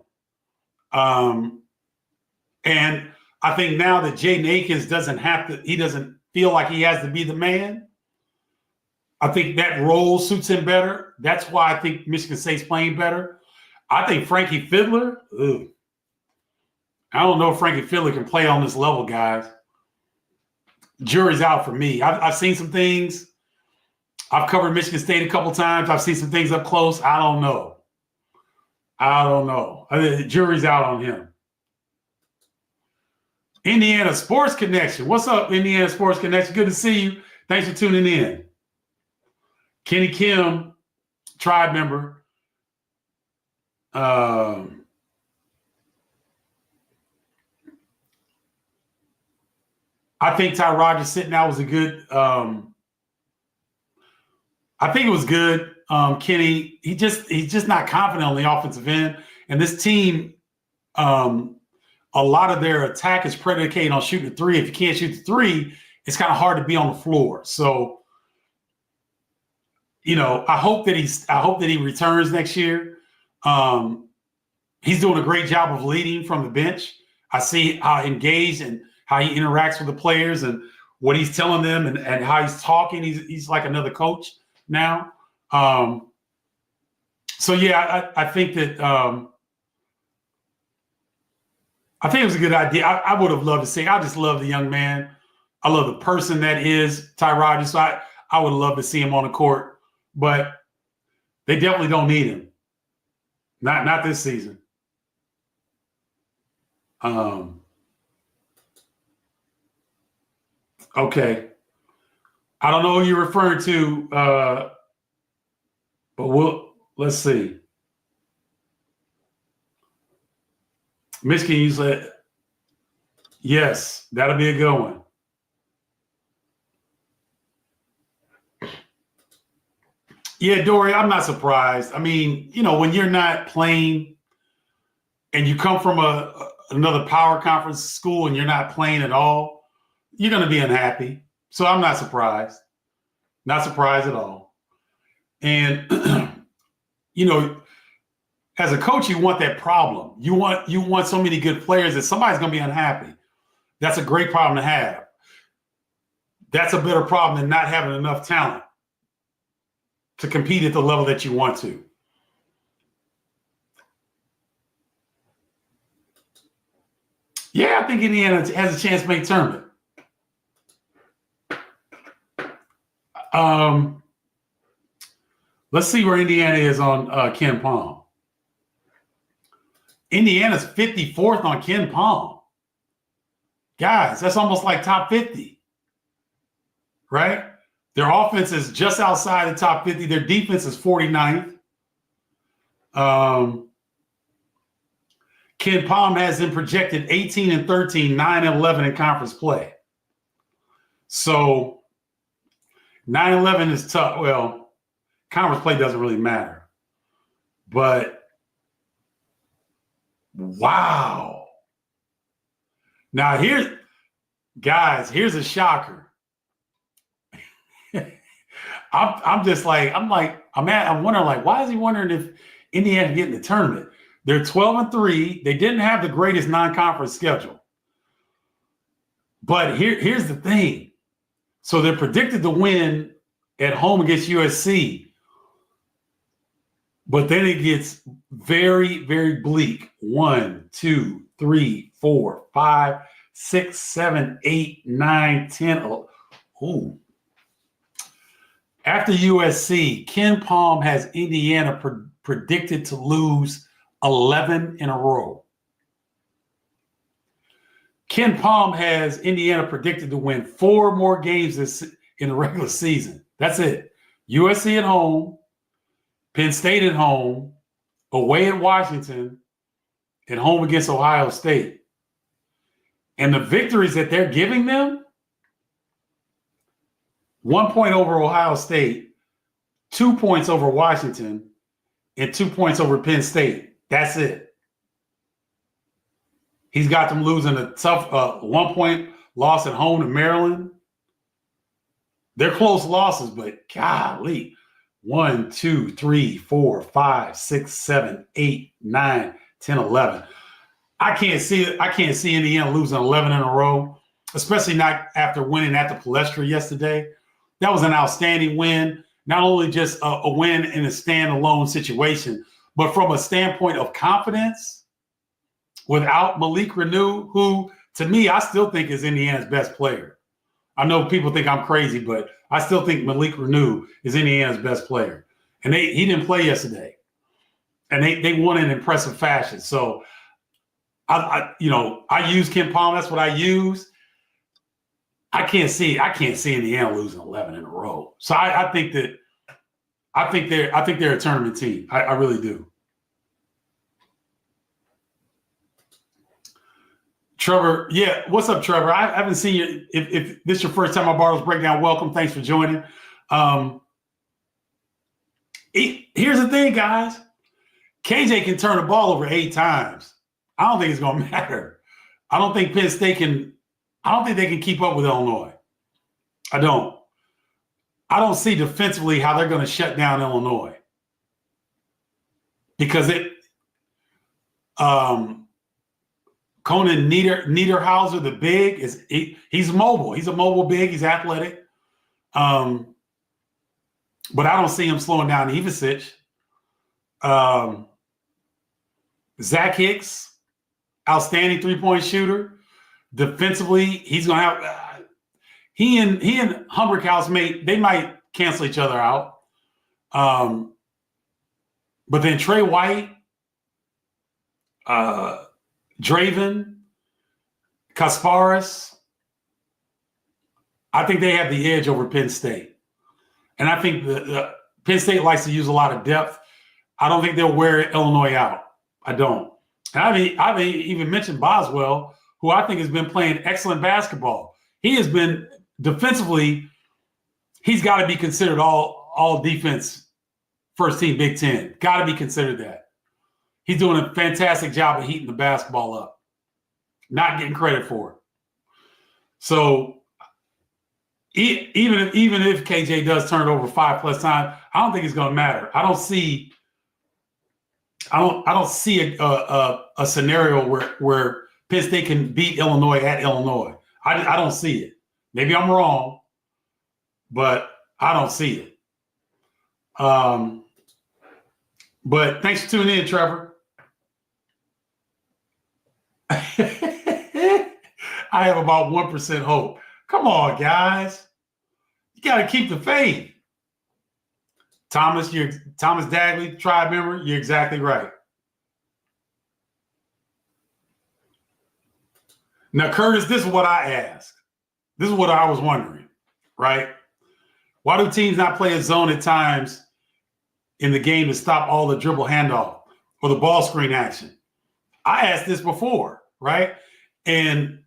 And I think now that Jaden Akins he doesn't feel like he has to be the man. I think that role suits him better. That's why I think Michigan State's playing better. I think Frankie Fiddler, I don't know if Frankie Fiddler can play on this level, guys. Jury's out for me. I've seen some things. I've covered Michigan State a couple times. I've seen some things up close. I don't know. The jury's out on him. Indiana Sports Connection. What's up, Indiana Sports Connection? Good to see you. Thanks for tuning in. Kenny Kim, tribe member. I think Ty Rogers sitting out was a good. I think it was good. Kenny, he's just not confident on the offensive end, and this team, a lot of their attack is predicated on shooting the 3. If you can't shoot the 3, it's kind of hard to be on the floor. So, I hope that he returns next year. He's doing a great job of leading from the bench. I see how engaged and how he interacts with the players and what he's telling them and how he's talking. He's like another coach now. So yeah, I think that I think it was a good idea. I would have loved to see. I just love the young man. I love the person that is Ty Rogers. So I would love to see him on the court, but they definitely don't need him. Not this season. Okay. I don't know who you're referring to, but let's see. Michigan, you said, yes, that'll be a good one. Yeah, Dory, I'm not surprised. I mean, when you're not playing and you come from another power conference school and you're not playing at all, you're going to be unhappy. So I'm not surprised. Not surprised at all. And, as a coach, you want that problem. You want so many good players that somebody's going to be unhappy. That's a great problem to have. that's a better problem than not having enough talent to compete at the level that you want to. Yeah, I think Indiana has a chance to make tournament. Let's see where Indiana is on Ken Palm. Indiana's 54th on Ken Palm. Guys, that's almost like top 50, right? Their offense is just outside the top 50. Their defense is 49th. Ken Palm has them projected 18-13, 9-11 in conference play. So 9-11 is tough. Well, conference play doesn't really matter. But wow. Now here's a shocker. I'm wondering, like, why is he wondering if Indiana get in the tournament? They're 12-3. They didn't have the greatest non-conference schedule. But here's the thing. So they're predicted to win at home against USC. But then it gets very, very bleak. 1, 2, 3, 4, 5, 6, 7, 8, 9, 10. Ooh. After USC, Ken Palm has Indiana predicted to lose 11 in a row. Ken Palm has Indiana predicted to win 4 more games in the regular season. That's it. USC at home, Penn State at home, away at Washington, at home against Ohio State. And the victories that they're giving them, 1 point over Ohio State, 2 points over Washington, and 2 points over Penn State. That's it. He's got them losing a tough 1 point loss at home to Maryland. They're close losses, but golly. 1, 2, 3, 4, 5, 6, 7, 8, 9, 10, 11. I can't see Indiana losing 11 in a row, especially not after winning at the Palestra yesterday. That was an outstanding win. Not only just a win in a standalone situation, but from a standpoint of confidence, without Malik Renew, who, to me, I still think is Indiana's best player. I know people think I'm crazy, but I still think Malik Renew is Indiana's best player. And he didn't play yesterday. And they won in impressive fashion. So, I use Ken Palm. That's what I use. I can't see Indiana losing 11 in a row. So I think they're a tournament team. I really do. Trevor, yeah, what's up, Trevor? I haven't seen you. If this is your first time on Bardo's Breakdown, welcome. Thanks for joining. Here's the thing, guys. KJ can turn the ball over 8 times. I don't think it's going to matter. I don't think Penn State can. I don't think they can keep up with Illinois. I don't see defensively how they're going to shut down Illinois. Because Conan Niederhauser, the big, he's mobile. He's a mobile big. He's athletic. But I don't see him slowing down Ivicic. Zach Hicks, outstanding 3-point shooter. Defensively, he's going to have he and Humberhouse might cancel each other out. But then Trey White, Draven, Kasparis, I think they have the edge over Penn State. And I think the Penn State likes to use a lot of depth. I don't think they'll wear Illinois out. I don't. And I've even mentioned Boswell, who I think has been playing excellent basketball. He has been defensively, he's got to be considered all defense first team Big Ten. Got to be considered that. He's doing a fantastic job of heating the basketball up. Not getting credit for it. So even if KJ does turn it over 5+ times, I don't think it's going to matter. I don't see a scenario where Penn State can beat Illinois at Illinois. I don't see it. Maybe I'm wrong, but I don't see it. But thanks for tuning in, Trevor. I have about 1% hope. Come on, guys. You got to keep the faith. Thomas Dagley, tribe member, you're exactly right. Now, Curtis, this is what I asked. This is what I was wondering, right? Why do teams not play a zone at times in the game to stop all the dribble handoff or the ball screen action? I asked this before, right? And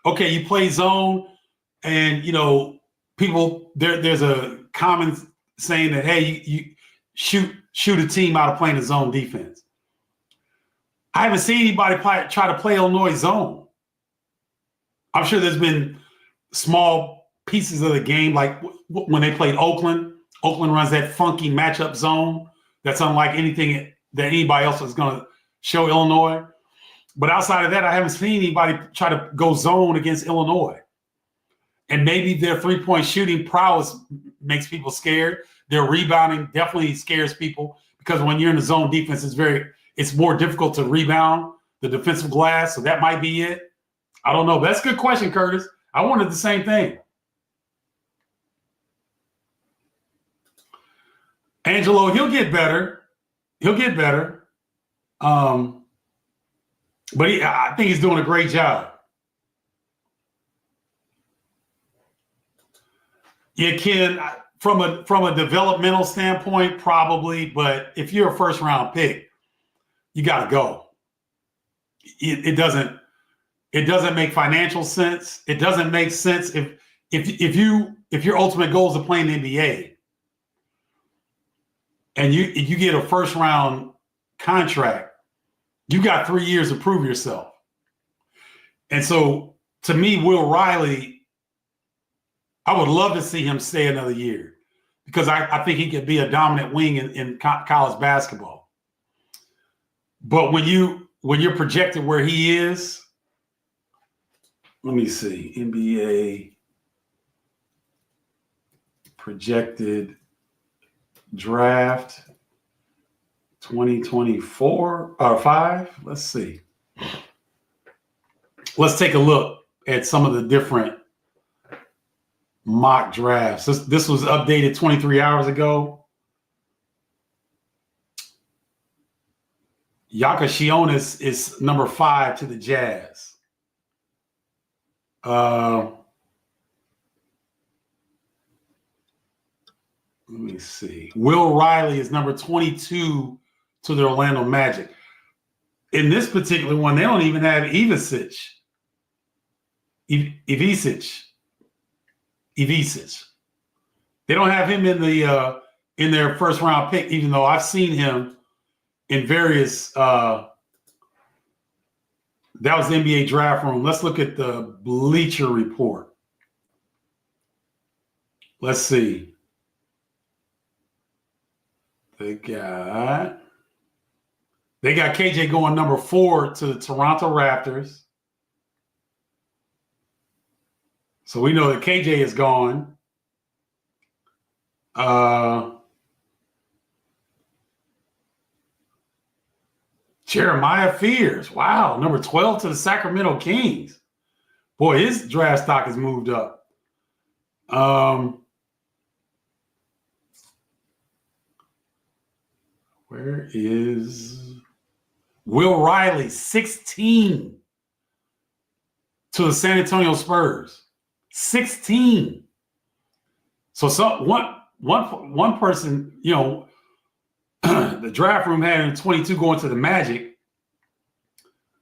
okay, you play zone, and people there's a common saying that, hey, you shoot a team out of playing a zone defense. I haven't seen anybody try to play Illinois zone. I'm sure there's been small pieces of the game, like when they played Oakland. Oakland runs that funky matchup zone that's unlike anything that anybody else is going to show Illinois. But outside of that, I haven't seen anybody try to go zone against Illinois. And maybe their three-point shooting prowess makes people scared. Their rebounding definitely scares people, because when you're in the zone defense, it's more difficult to rebound the defensive glass. So that might be it. I don't know. That's a good question, Curtis. I wanted the same thing. Angelo, he'll get better. But I think he's doing a great job. Yeah, Ken, from a developmental standpoint, probably. But if you're a first round pick, you got to go. It doesn't make financial sense. It doesn't make sense if your ultimate goal is to play in the NBA, and you get a first round contract. You got 3 years to prove yourself. And so, to me, Will Riley, I would love to see him stay another year, because I think he could be a dominant wing in college basketball. But when you're projected where he is, let me see, NBA projected draft 2024 or 5. Let's see. Let's take a look at some of the different mock drafts. This was updated 23 hours ago. Yaka Shionis is number 5 to the Jazz. Let me see. Will Riley is number 22 to the Orlando Magic. In this particular one, they don't even have Ivisic. They don't have him in their first round pick, even though I've seen him in various. That was the NBA draft room. Let's look at the Bleacher Report. Let's see. They got KJ going number 4 to the Toronto Raptors. So we know that KJ is gone. Jeremiah Fears, wow, number 12 to the Sacramento Kings. Boy, his draft stock has moved up. Where is Will Riley, 16 to the San Antonio Spurs? 16. So one person, the draft room had him 22 going to the Magic.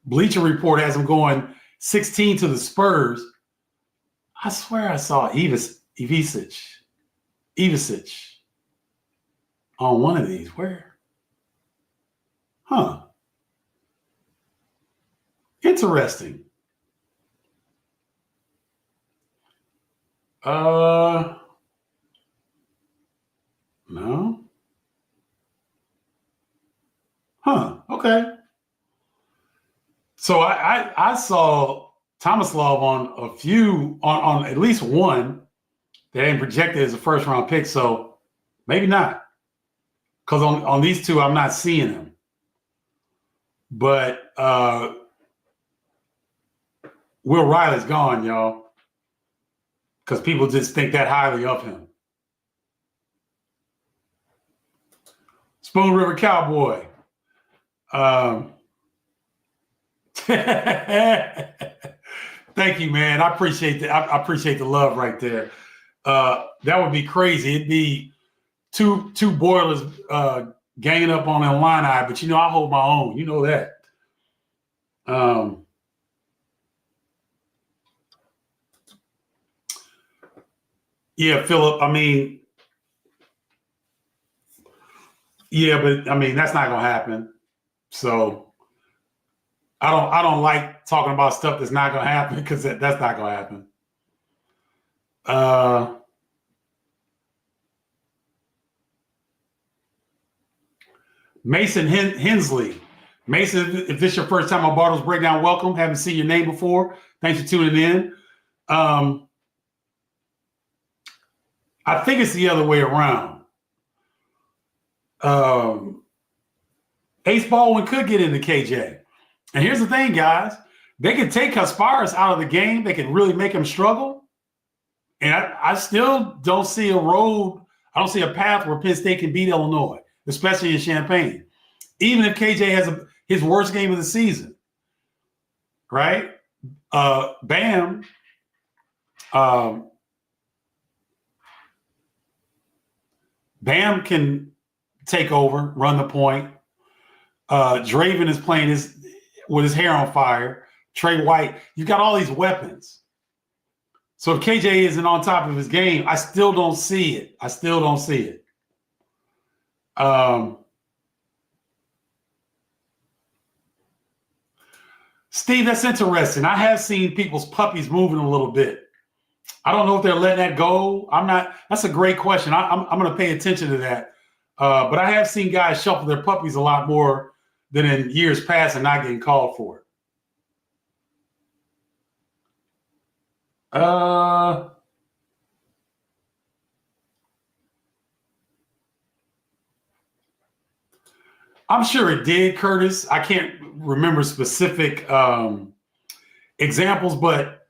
Bleacher Report has him going 16 to the Spurs. I swear I saw Ivisic on one of these. Where? Huh. Interesting. No. Huh. Okay. So I saw Thomas Love on a few, on at least one They ain't projected as a first round pick, so maybe not. Because on these two, I'm not seeing them. But Will Riley's gone, y'all. Because people just think that highly of him. Spoon River Cowboy. Thank you, man. I appreciate that. I appreciate the love right there. That would be crazy. It'd be two boilers ganging up on an Illini, but I hold my own. You know that. Yeah, Philip. I mean, yeah, but I mean that's not gonna happen. So I don't like talking about stuff that's not gonna happen because that's not gonna happen. Mason Hensley. Mason, if this is your first time on Bardo's Breakdown, welcome. Haven't seen your name before. Thanks for tuning in. I think it's the other way around. Ace Baldwin could get into KJ. And here's the thing, guys. They can take Kasparis out of the game. They can really make him struggle. And I still don't see a road. I don't see a path where Penn State can beat Illinois, especially in Champaign. Even if KJ has his worst game of the season, right? Bam. Bam can take over, run the point. Draven is playing with his hair on fire. Trey White, you've got all these weapons. So if KJ isn't on top of his game, I still don't see it. Steve, that's interesting. I have seen people's puppies moving a little bit. I don't know if they're letting that go. That's a great question. I'm going to pay attention to that. But I have seen guys shuffle their puppies a lot more than in years past and not getting called for it. I'm sure it did, Curtis. I can't remember specific examples, but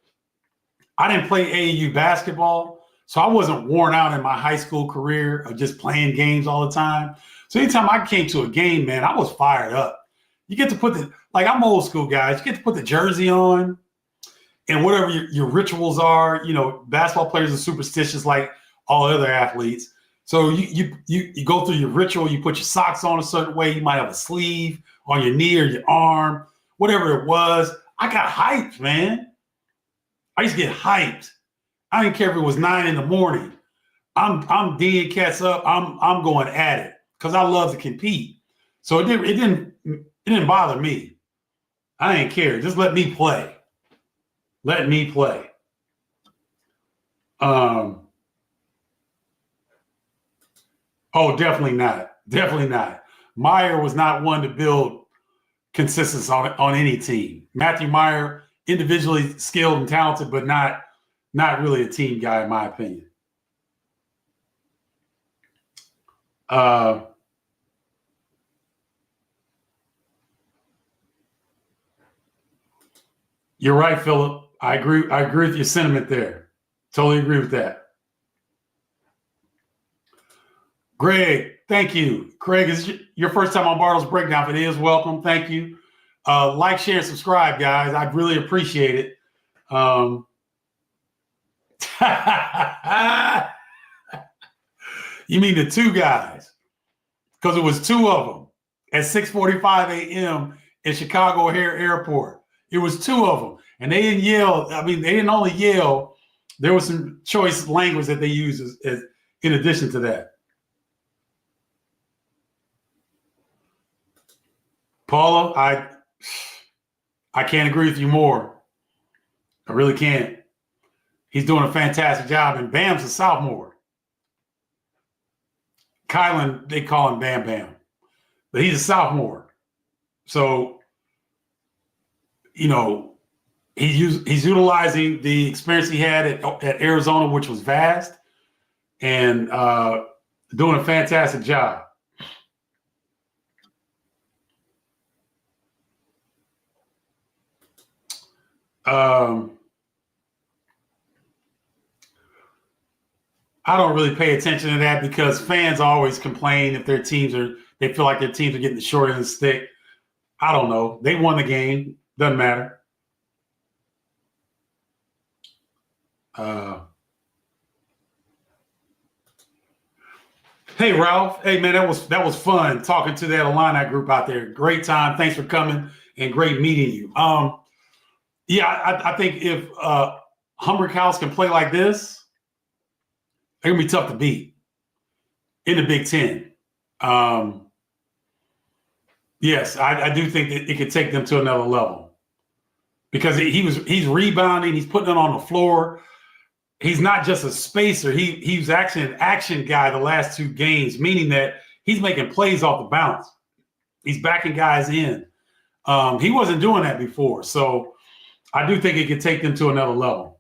I didn't play AAU basketball, so I wasn't worn out in my high school career of just playing games all the time. So anytime I came to a game, man, I was fired up. You get to put I'm old school, guys. You get to put the jersey on and whatever your rituals are. Basketball players are superstitious like all other athletes. So you go through your ritual. You put your socks on a certain way. You might have a sleeve on your knee or your arm, whatever it was. I got hyped, man. I used to get hyped. I didn't care if it was 9 a.m. I'm D'ing cats up. I'm going at it because I love to compete. So it didn't bother me. I didn't care. Just let me play. Oh, definitely not. Meyer was not one to build consistency on any team. Matthew Meyer, individually skilled and talented, but not really a team guy, in my opinion. You're right, Philip. I agree with your sentiment there. Totally agree with that. Greg, thank you. Craig, is your first time on Bardo's Breakdown. If it is, welcome. Thank you. Like, share, and subscribe, guys. I'd really appreciate it. You mean the two guys? Because it was two of them at 6:45 a.m. in Chicago O'Hare Airport. It was two of them. And they didn't yell. I mean, they didn't only yell. There was some choice language that they used as in addition to that. Paula, I can't agree with you more. I really can't. He's doing a fantastic job, and Bam's a sophomore. Kylan, they call him Bam Bam, but he's a sophomore. So, he's utilizing the experience he had at Arizona, which was vast. and doing a fantastic job. I don't really pay attention to that because fans always complain if their teams they feel like their teams are getting the short end of the stick. I don't know. They won the game. Doesn't matter. Hey, Ralph. Hey, man, that was fun talking to that Illini group out there. Great time. Thanks for coming and great meeting you. Yeah, I think if Humber Cows can play like this, they're going to be tough to beat in the Big Ten. Yes, I do think that it could take them to another level because he's rebounding, he's putting it on the floor. He's not just a spacer. He's actually an action guy the last 2 games, meaning that he's making plays off the bounce. He's backing guys in. He wasn't doing that before, so I do think it could take them to another level.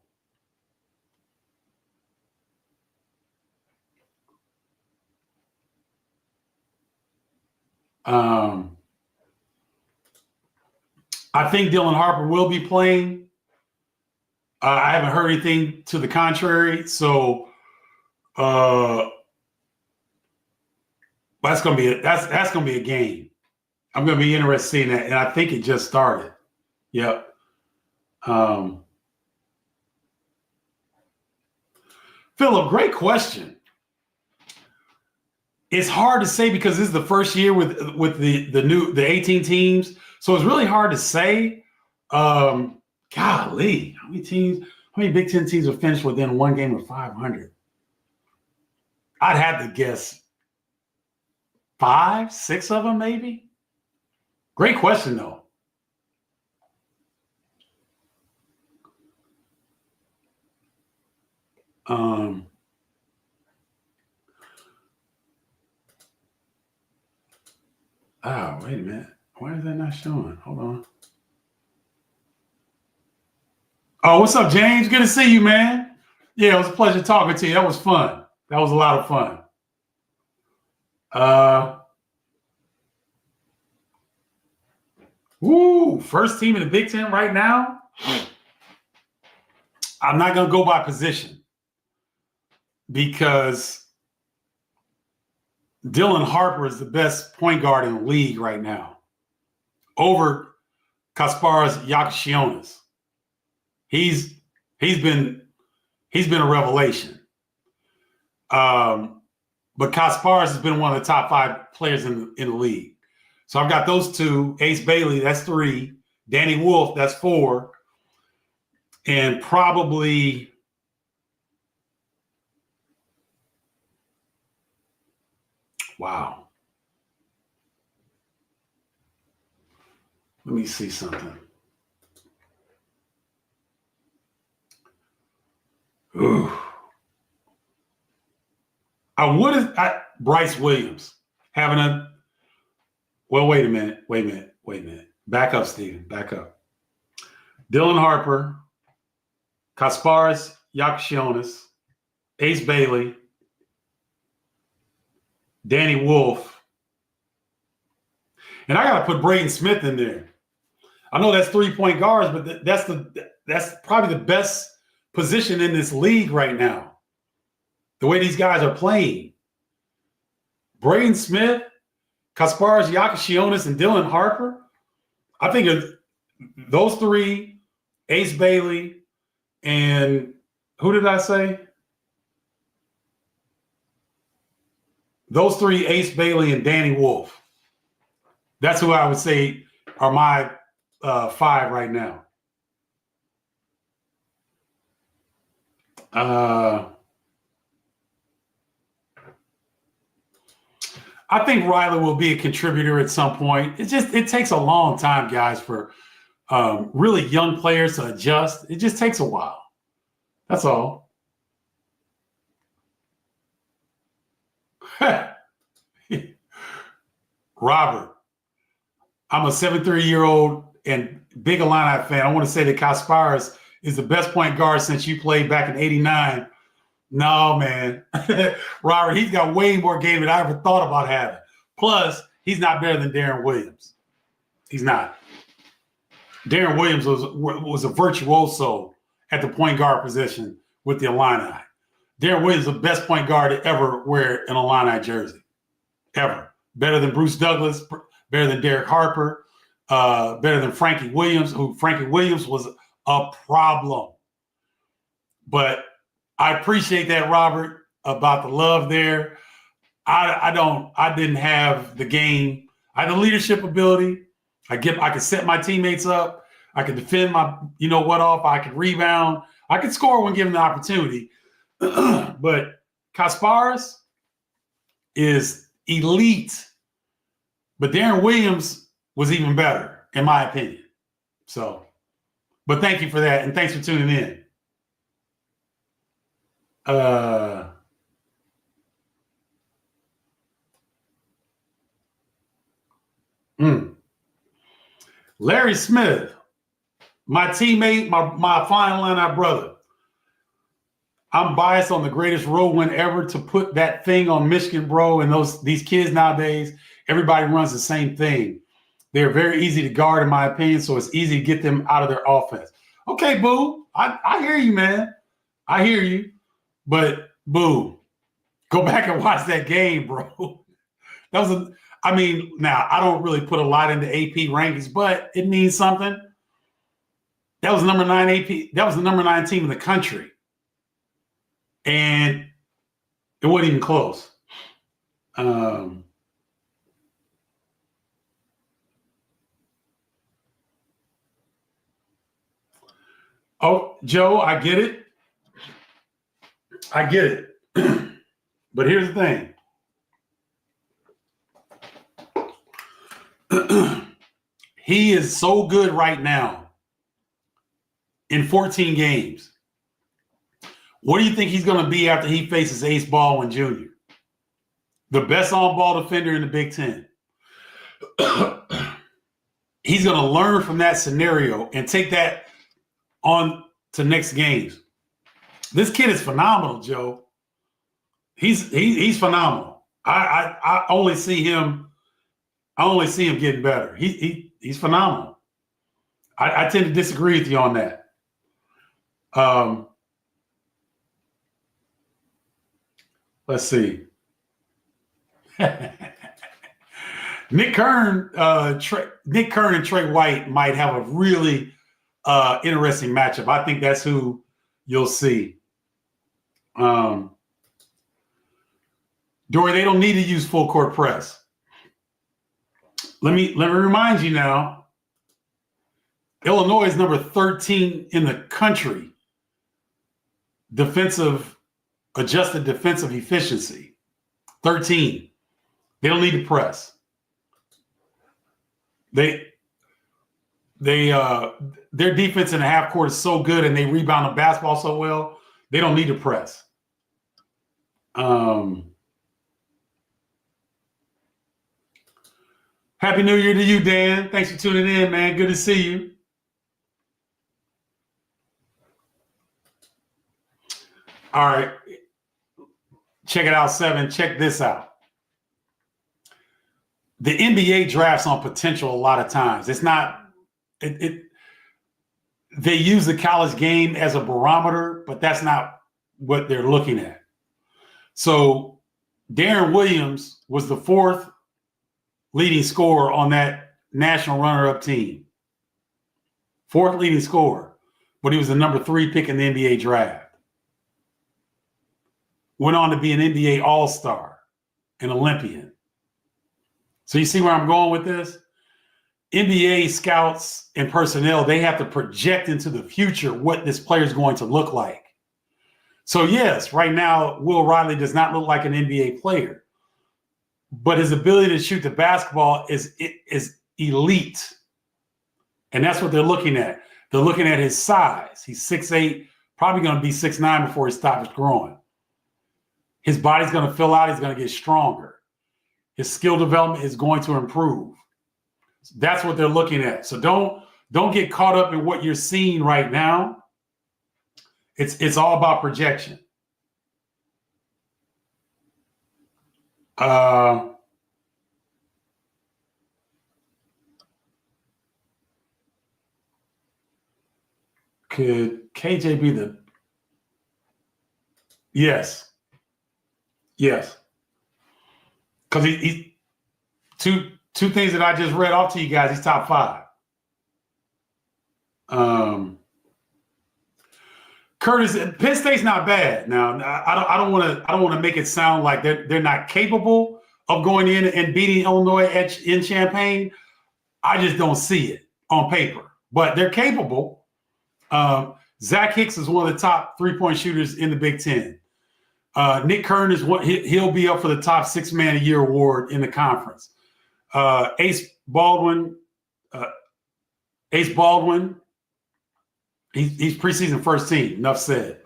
I think Dylan Harper will be playing. I haven't heard anything to the contrary, so that's gonna be a game. I'm gonna be interested in that, and I think it just started. Yep. Philip, great question. It's hard to say because this is the first year with the 18 teams, so it's really hard to say. Golly, how many Big Ten teams are finished within one game of 500? I'd have to guess 5, 6 of them, maybe. Great question, though. Oh, wait a minute. Why is that not showing? Hold on. Oh, what's up, James? Good to see you, man. Yeah, it was a pleasure talking to you. That was fun. That was a lot of fun. First team in the Big Ten right now. I'm not going to go by position because Dylan Harper is the best point guard in the league right now over Kasparas Yakashionis. He's been a revelation. But Kasparas has been one of the top 5 players in the league. So I've got those 2. Ace Bailey, that's 3. Danny Wolf, that's 4. And probably wow. Let me see something. Ooh. I would have Bryce Williams having a. Well, wait a minute. Back up, Steven. Back up. Dylan Harper, Kasparas Yakashionis, Ace Bailey, Danny Wolf, and I got to put Braden Smith in there. I know that's 3-point guards, but that's probably the best position in this league right now. The way these guys are playing. Braden Smith, Kasparas Yakashionis, and Dylan Harper. I think of those 3, Ace Bailey, and who did I say? Those 3, Ace Bailey and Danny Wolf. That's who I would say are my 5 right now. I think Riley will be a contributor at some point. It takes a long time, guys, for really young players to adjust. It just takes a while. That's all. Robert, I'm a 73-year-old and big Illini fan. I want to say that Kasparas is the best point guard since you played back in '89 No, man. Robert, he's got way more game than I ever thought about having. Plus, he's not better than Darren Williams. He's not. Darren Williams was a virtuoso at the point guard position with the Illini. Darren Williams is the best point guard to ever wear an Illini jersey, ever. Better than Bruce Douglas, better than Derek Harper, better than Frankie Williams, who Frankie Williams was a problem. But I appreciate that, Robert, about the love there. I didn't have the game. I had the leadership ability. I could set my teammates up. I could defend my, off. I could rebound. I could score when given the opportunity. But Kasparas is elite. But Darren Williams was even better, in my opinion. So, but thank you for that, and thanks for tuning in. Larry Smith, my teammate, my fine Illini brother. I'm biased on the greatest road win ever to put that thing on Michigan, bro. And these kids nowadays, everybody runs the same thing. They're very easy to guard, in my opinion, so it's easy to get them out of their offense. Okay, Boo, I hear you, man. I hear you. But, Boo, go back and watch that game, bro. Now, I don't really put a lot into AP rankings, but it means something. That was number 9 AP. That was the number 9 team in the country. And it wasn't even close. Oh, Joe, I get it. But here's the thing. He is so good right now in 14 games. What do you think he's going to be after he faces Ace Baldwin Jr.? The best on-ball defender in the Big Ten. He's going to learn from that scenario and take that on to next games. This kid is phenomenal, Joe. He's phenomenal. I only see him getting better. He's phenomenal. I tend to disagree with you on that. Let's see. Nick Kern and Trey White might have a really interesting matchup. I think that's who you'll see. Dory, they don't need to use full court press. Let me remind you now. Illinois is number 13 in the country. Adjusted defensive efficiency. 13. They don't need to press. Their defense in the half court is so good and they rebound the basketball so well, they don't need to press. Happy New Year to you, Dan. Thanks for tuning in, man. Good to see you. All right. Check it out, 7. Check this out. The NBA drafts on potential a lot of times. It's not they use the college game as a barometer, but that's not what they're looking at. So Darren Williams was the 4th leading scorer on that national runner-up team. 4th leading scorer, but he was the number 3 pick in the NBA draft. Went on to be an NBA All-Star, an Olympian. So you see where I'm going with this? NBA scouts and personnel, they have to project into the future what this player is going to look like. So yes, right now, Will Riley does not look like an NBA player, but his ability to shoot the basketball is elite. And that's what they're looking at. They're looking at his size. He's 6'8", probably going to be 6'9" before he stops growing. His body's going to fill out. He's going to get stronger. His skill development is going to improve. That's what they're looking at. So don't get caught up in what you're seeing right now. It's all about projection. Could KJ be the? Yes. Yes. Because he two things that I just read off to you guys. He's top 5. Curtis, Penn State's not bad. Now, I don't want to make it sound like they're not capable of going in and beating Illinois in Champaign. I just don't see it on paper, but they're capable. Zach Hicks is one of the top 3-point shooters in the Big Ten. Nick Kern is he'll be up for the top 6 Man of Year award in the conference. Ace Baldwin, he's preseason first team. Enough said.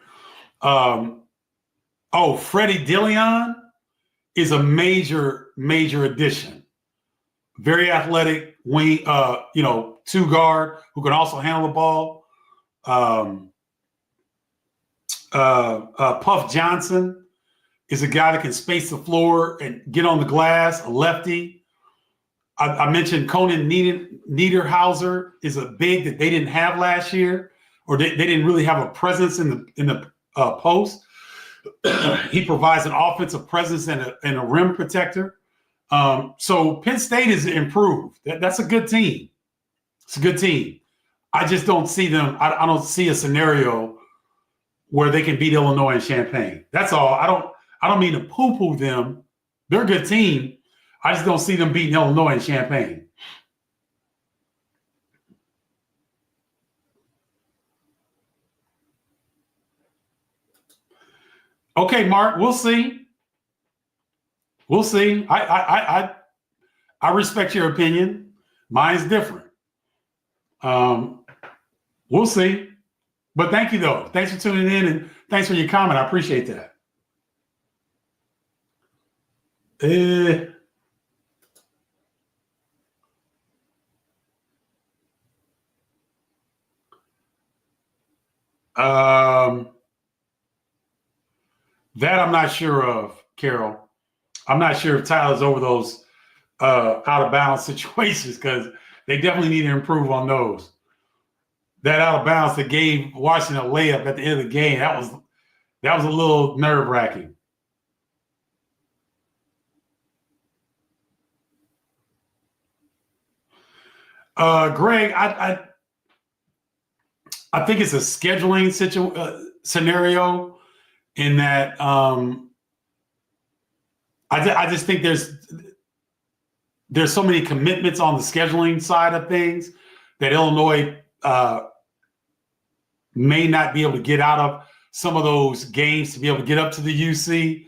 Freddie Dillon is a major addition. Very athletic wing, 2 guard who can also handle the ball. Puff Johnson is a guy that can space the floor and get on the glass, a lefty. I mentioned Conan Niederhauser is a big that they didn't have last year, or they didn't really have a presence in the post. He provides an offensive presence and a rim protector. So Penn State is improved. That's a good team. It's a good team. I just don't see them. I don't see a scenario where they can beat Illinois and Champaign. That's all. I don't mean to poo-poo them. They're a good team. I just don't see them beating Illinois and Champaign. Okay, Mark, we'll see. We'll see. I respect your opinion. Mine's different. We'll see. But thank you, though. Thanks for tuning in, and thanks for your comment. I appreciate that. That I'm not sure of, Carol. I'm not sure if Tyler's over those out of bounds situations, because they definitely need to improve on those. That out of bounds that gave Washington a layup at the end of the game, that was a little nerve-wracking. Greg, I think it's a scheduling scenario in that I just think there's so many commitments on the scheduling side of things that Illinois may not be able to get out of some of those games to be able to get up to the UC.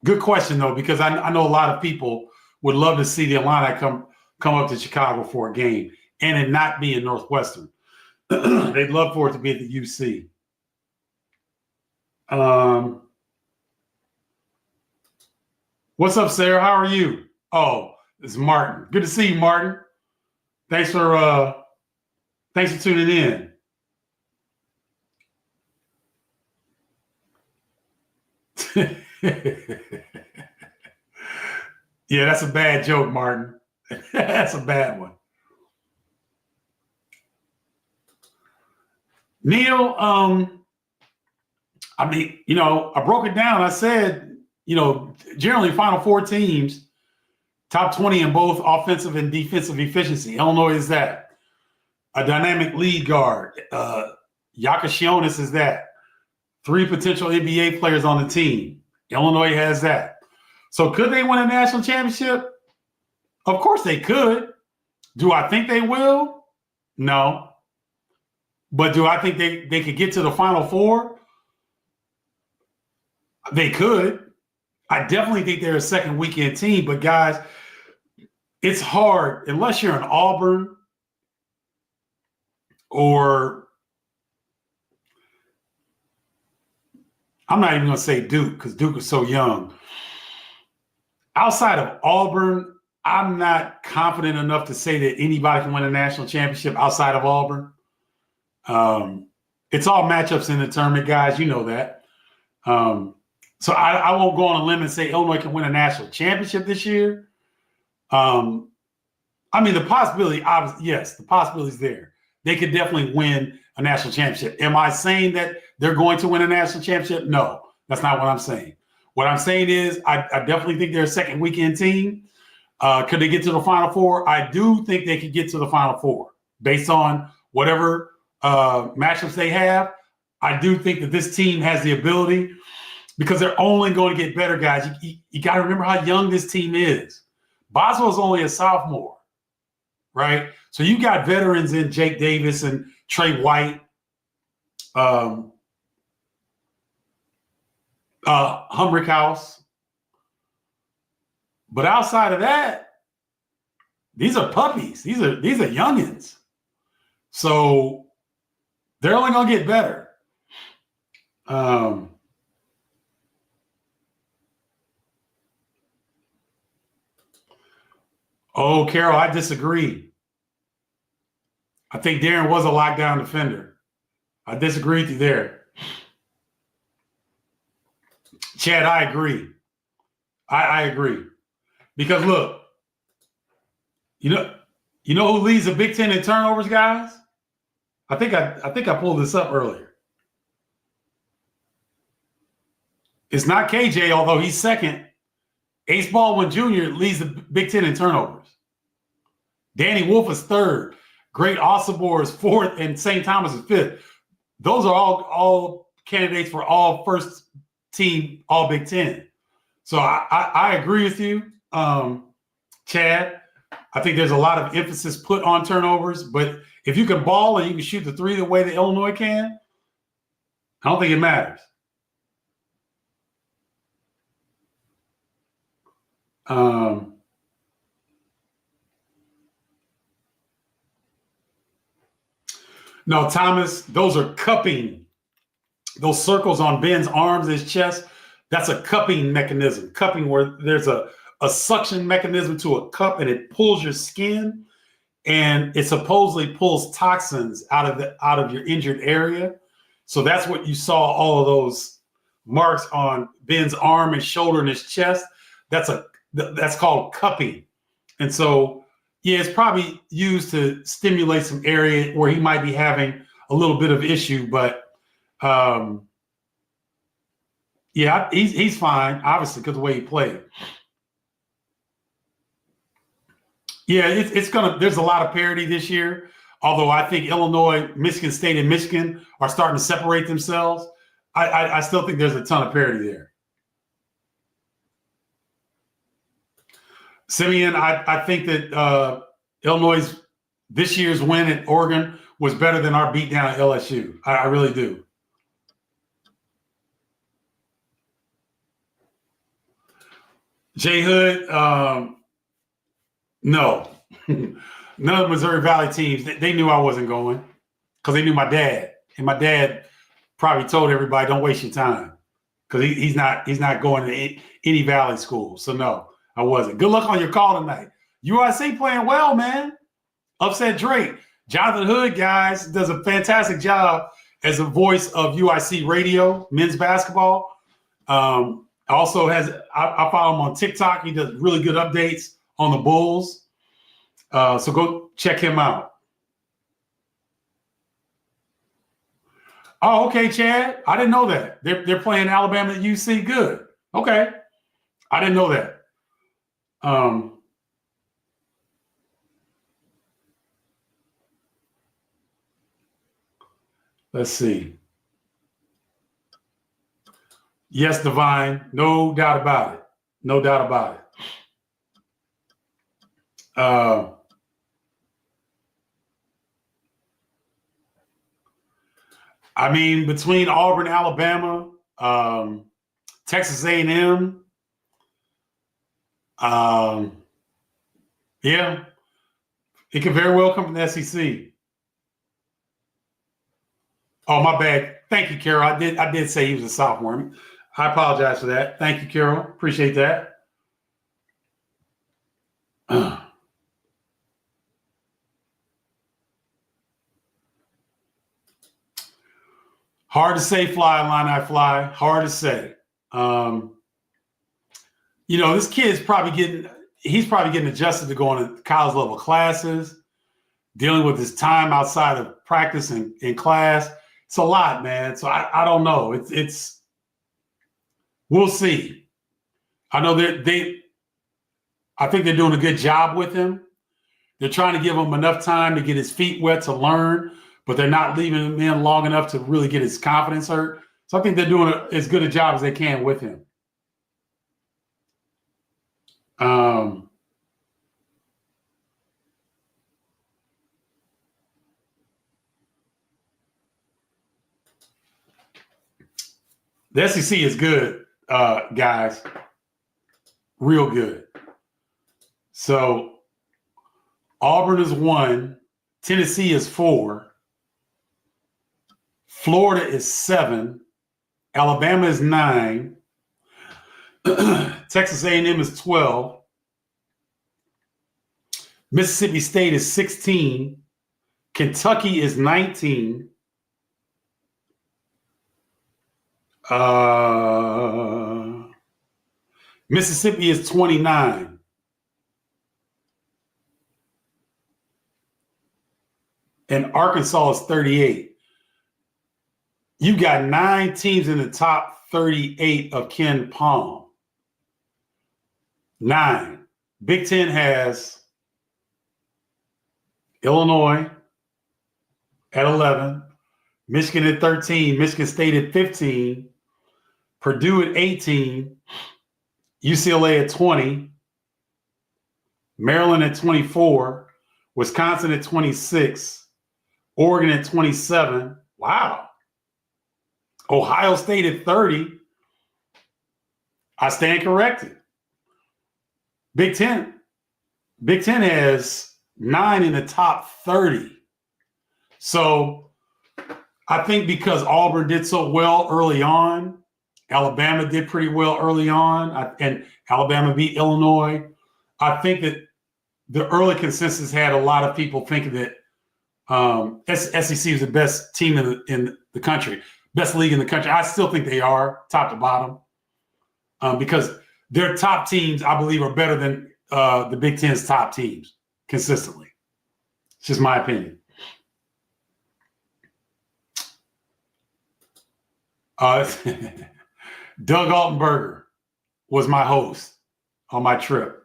Good question, though, because I know a lot of people would love to see the Illini come up to Chicago for a game and it not be in Northwestern. They'd love for it to be at the UC. What's up, Sarah? How are you? Oh, it's Martin. Good to see you, Martin. Thanks for tuning in. Yeah, that's a bad joke, Martin. That's a bad one. Neil, I mean, I broke it down. I said, generally Final Four teams, top 20 in both offensive and defensive efficiency. Illinois is that. A dynamic lead guard. Yakashionis is that. 3 potential NBA players on the team. Illinois has that. So could they win a national championship? Of course they could. Do I think they will? No. But do I think they could get to the Final Four? They could. I definitely think they're a second weekend team. But, guys, it's hard unless you're in Auburn or I'm not even going to say Duke because Duke is so young. Outside of Auburn, I'm not confident enough to say that anybody can win a national championship outside of Auburn. It's all matchups in the tournament, guys. You know that. So I won't go on a limb and say Illinois can win a national championship this year. I mean, the possibility, obviously, yes, the possibility is there. They could definitely win a national championship. Am I saying that they're going to win a national championship? No, that's not what I'm saying. What I'm saying is I definitely think they're a second weekend team. Could they get to the Final Four? I do think they could get to the Final Four based on whatever matchups they have. I do think that this team has the ability because they're only going to get better, guys. You got to remember how young this team is. Boswell's only a sophomore, right? So you got veterans in Jake Davis and Trey White, Humrick House. But outside of that, these are puppies. These are youngins. So they're only going to get better. Oh, Carol, I disagree. I think Darren was a lockdown defender. I disagree with you there. Chad, I agree. I agree. Because look, you know who leads the Big Ten in turnovers, guys? I think I pulled this up earlier. It's not KJ, although he's second. Ace Baldwin Jr. leads the Big Ten in turnovers. Danny Wolf is third. Great Osibor is fourth, and St. Thomas is fifth. Those are all candidates for all first team, all Big Ten. So I agree with you, Chad. I think there's a lot of emphasis put on turnovers, but if you can ball and you can shoot the three the way that Illinois can, I don't think it matters. No, Thomas, those are cupping. Those circles on Ben's arms, his chest, that's a cupping mechanism. Cupping where there's a suction mechanism to a cup and it pulls your skin and it supposedly pulls toxins out of your injured area. So that's what you saw, all of those marks on Ben's arm and shoulder and his chest. That's called cupping. And so, yeah, it's probably used to stimulate some area where he might be having a little bit of issue, but yeah, he's fine, obviously, because of the way he played. Yeah, there's a lot of parity this year, although I think Illinois, Michigan State, and Michigan are starting to separate themselves. I still think there's a ton of parity there. Simeon, I think that Illinois' this year's win at Oregon was better than our beatdown at LSU. I really do. Jay Hood, no. None of the Missouri Valley teams, they knew I wasn't going because they knew my dad. And my dad probably told everybody, don't waste your time because he's not going to any Valley school. So, no, I wasn't. Good luck on your call tonight. UIC playing well, man. Upset Drake. Jonathan Hood, guys, does a fantastic job as a voice of UIC radio, men's basketball. Also I follow him on TikTok. He does really good updates on the Bulls. So go check him out. Oh, okay, Chad. I didn't know that. They're playing Alabama at UC. Good. Okay. I didn't know that. Let's see. Yes, Divine. No doubt about it. No doubt about it. I mean, between Auburn, Alabama, Texas A&M, yeah, it could very well come from the SEC. Oh, my bad. Thank you, Carol. I did say he was a sophomore. I apologize for that. Thank you, Carol. Appreciate that. Hard to say, fly, Illini, fly. Hard to say. This kid's he's probably getting adjusted to going to college level classes, dealing with his time outside of practice and in class. It's a lot, man. So I don't know. We'll see. I know I think they're doing a good job with him. They're trying to give him enough time to get his feet wet to learn, but they're not leaving him in long enough to really get his confidence hurt. So I think they're doing as good a job as they can with him. The SEC is good, guys. Real good. So Auburn is 1, Tennessee is 4, Florida is 7, Alabama is 9, Texas A&M is 12, Mississippi State is 16, Kentucky is 19, Mississippi is 29. And Arkansas is 38. You got 9 teams in the top 38 of Ken Palm. 9. Big Ten has Illinois at 11, Michigan at 13, Michigan State at 15, Purdue at 18, UCLA at 20, Maryland at 24, Wisconsin at 26, Oregon at 27. Wow. Ohio State at 30. I stand corrected. Big Ten has 9 in the top 30. So I think because Auburn did so well early on, Alabama did pretty well early on, and Alabama beat Illinois. I think that the early consensus had a lot of people thinking that SEC is the best team in the country, best league in the country. I still think they are top to bottom because their top teams, I believe, are better than the Big Ten's top teams consistently. It's just my opinion. Doug Altenberger was my host on my trip.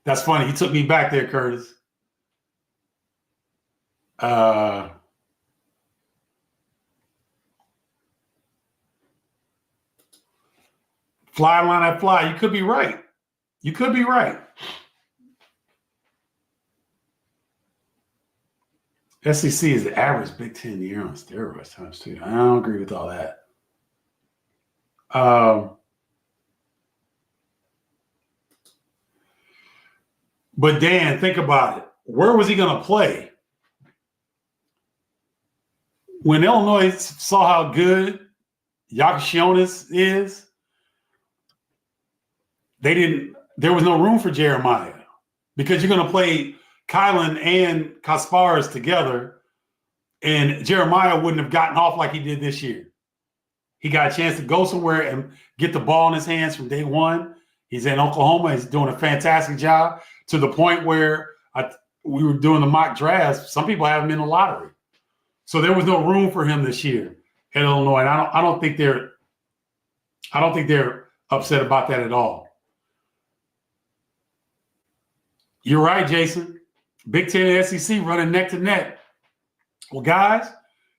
That's funny. He took me back there, Curtis. Fly line I fly. You could be right. You could be right. SEC is the average Big Ten year on steroids times 2. I don't agree with all that. But Dan, think about it. Where was he going to play? When Illinois saw how good Yakashionis is, there was no room for Jeremiah because you're going to play Kylan and Kasparas together, and Jeremiah wouldn't have gotten off like he did this year. He got a chance to go somewhere and get the ball in his hands from day one. He's in Oklahoma. He's doing a fantastic job to the point where we were doing the mock drafts. Some people have him in the lottery. So there was no room for him this year at Illinois. And I don't think they're upset about that at all. You're right, Jason. Big Ten and SEC running neck to neck. Well, guys,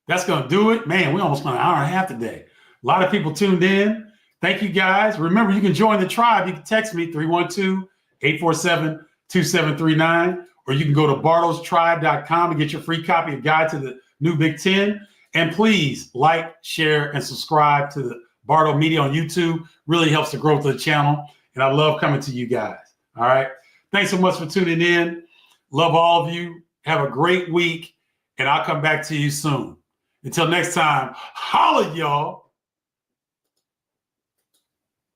that's going to do it. Man, we almost went an hour and a half today. A lot of people tuned in. Thank you, guys. Remember, you can join the tribe. You can text me, 312-847-2739, or you can go to bardostribe.com and get your free copy of Guide to the New Big Ten. And please like, share, and subscribe to the Bardo Media on YouTube. Really helps the growth of the channel. And I love coming to you guys. All right. Thanks so much for tuning in. Love all of you. Have a great week. And I'll come back to you soon. Until next time, holla, y'all.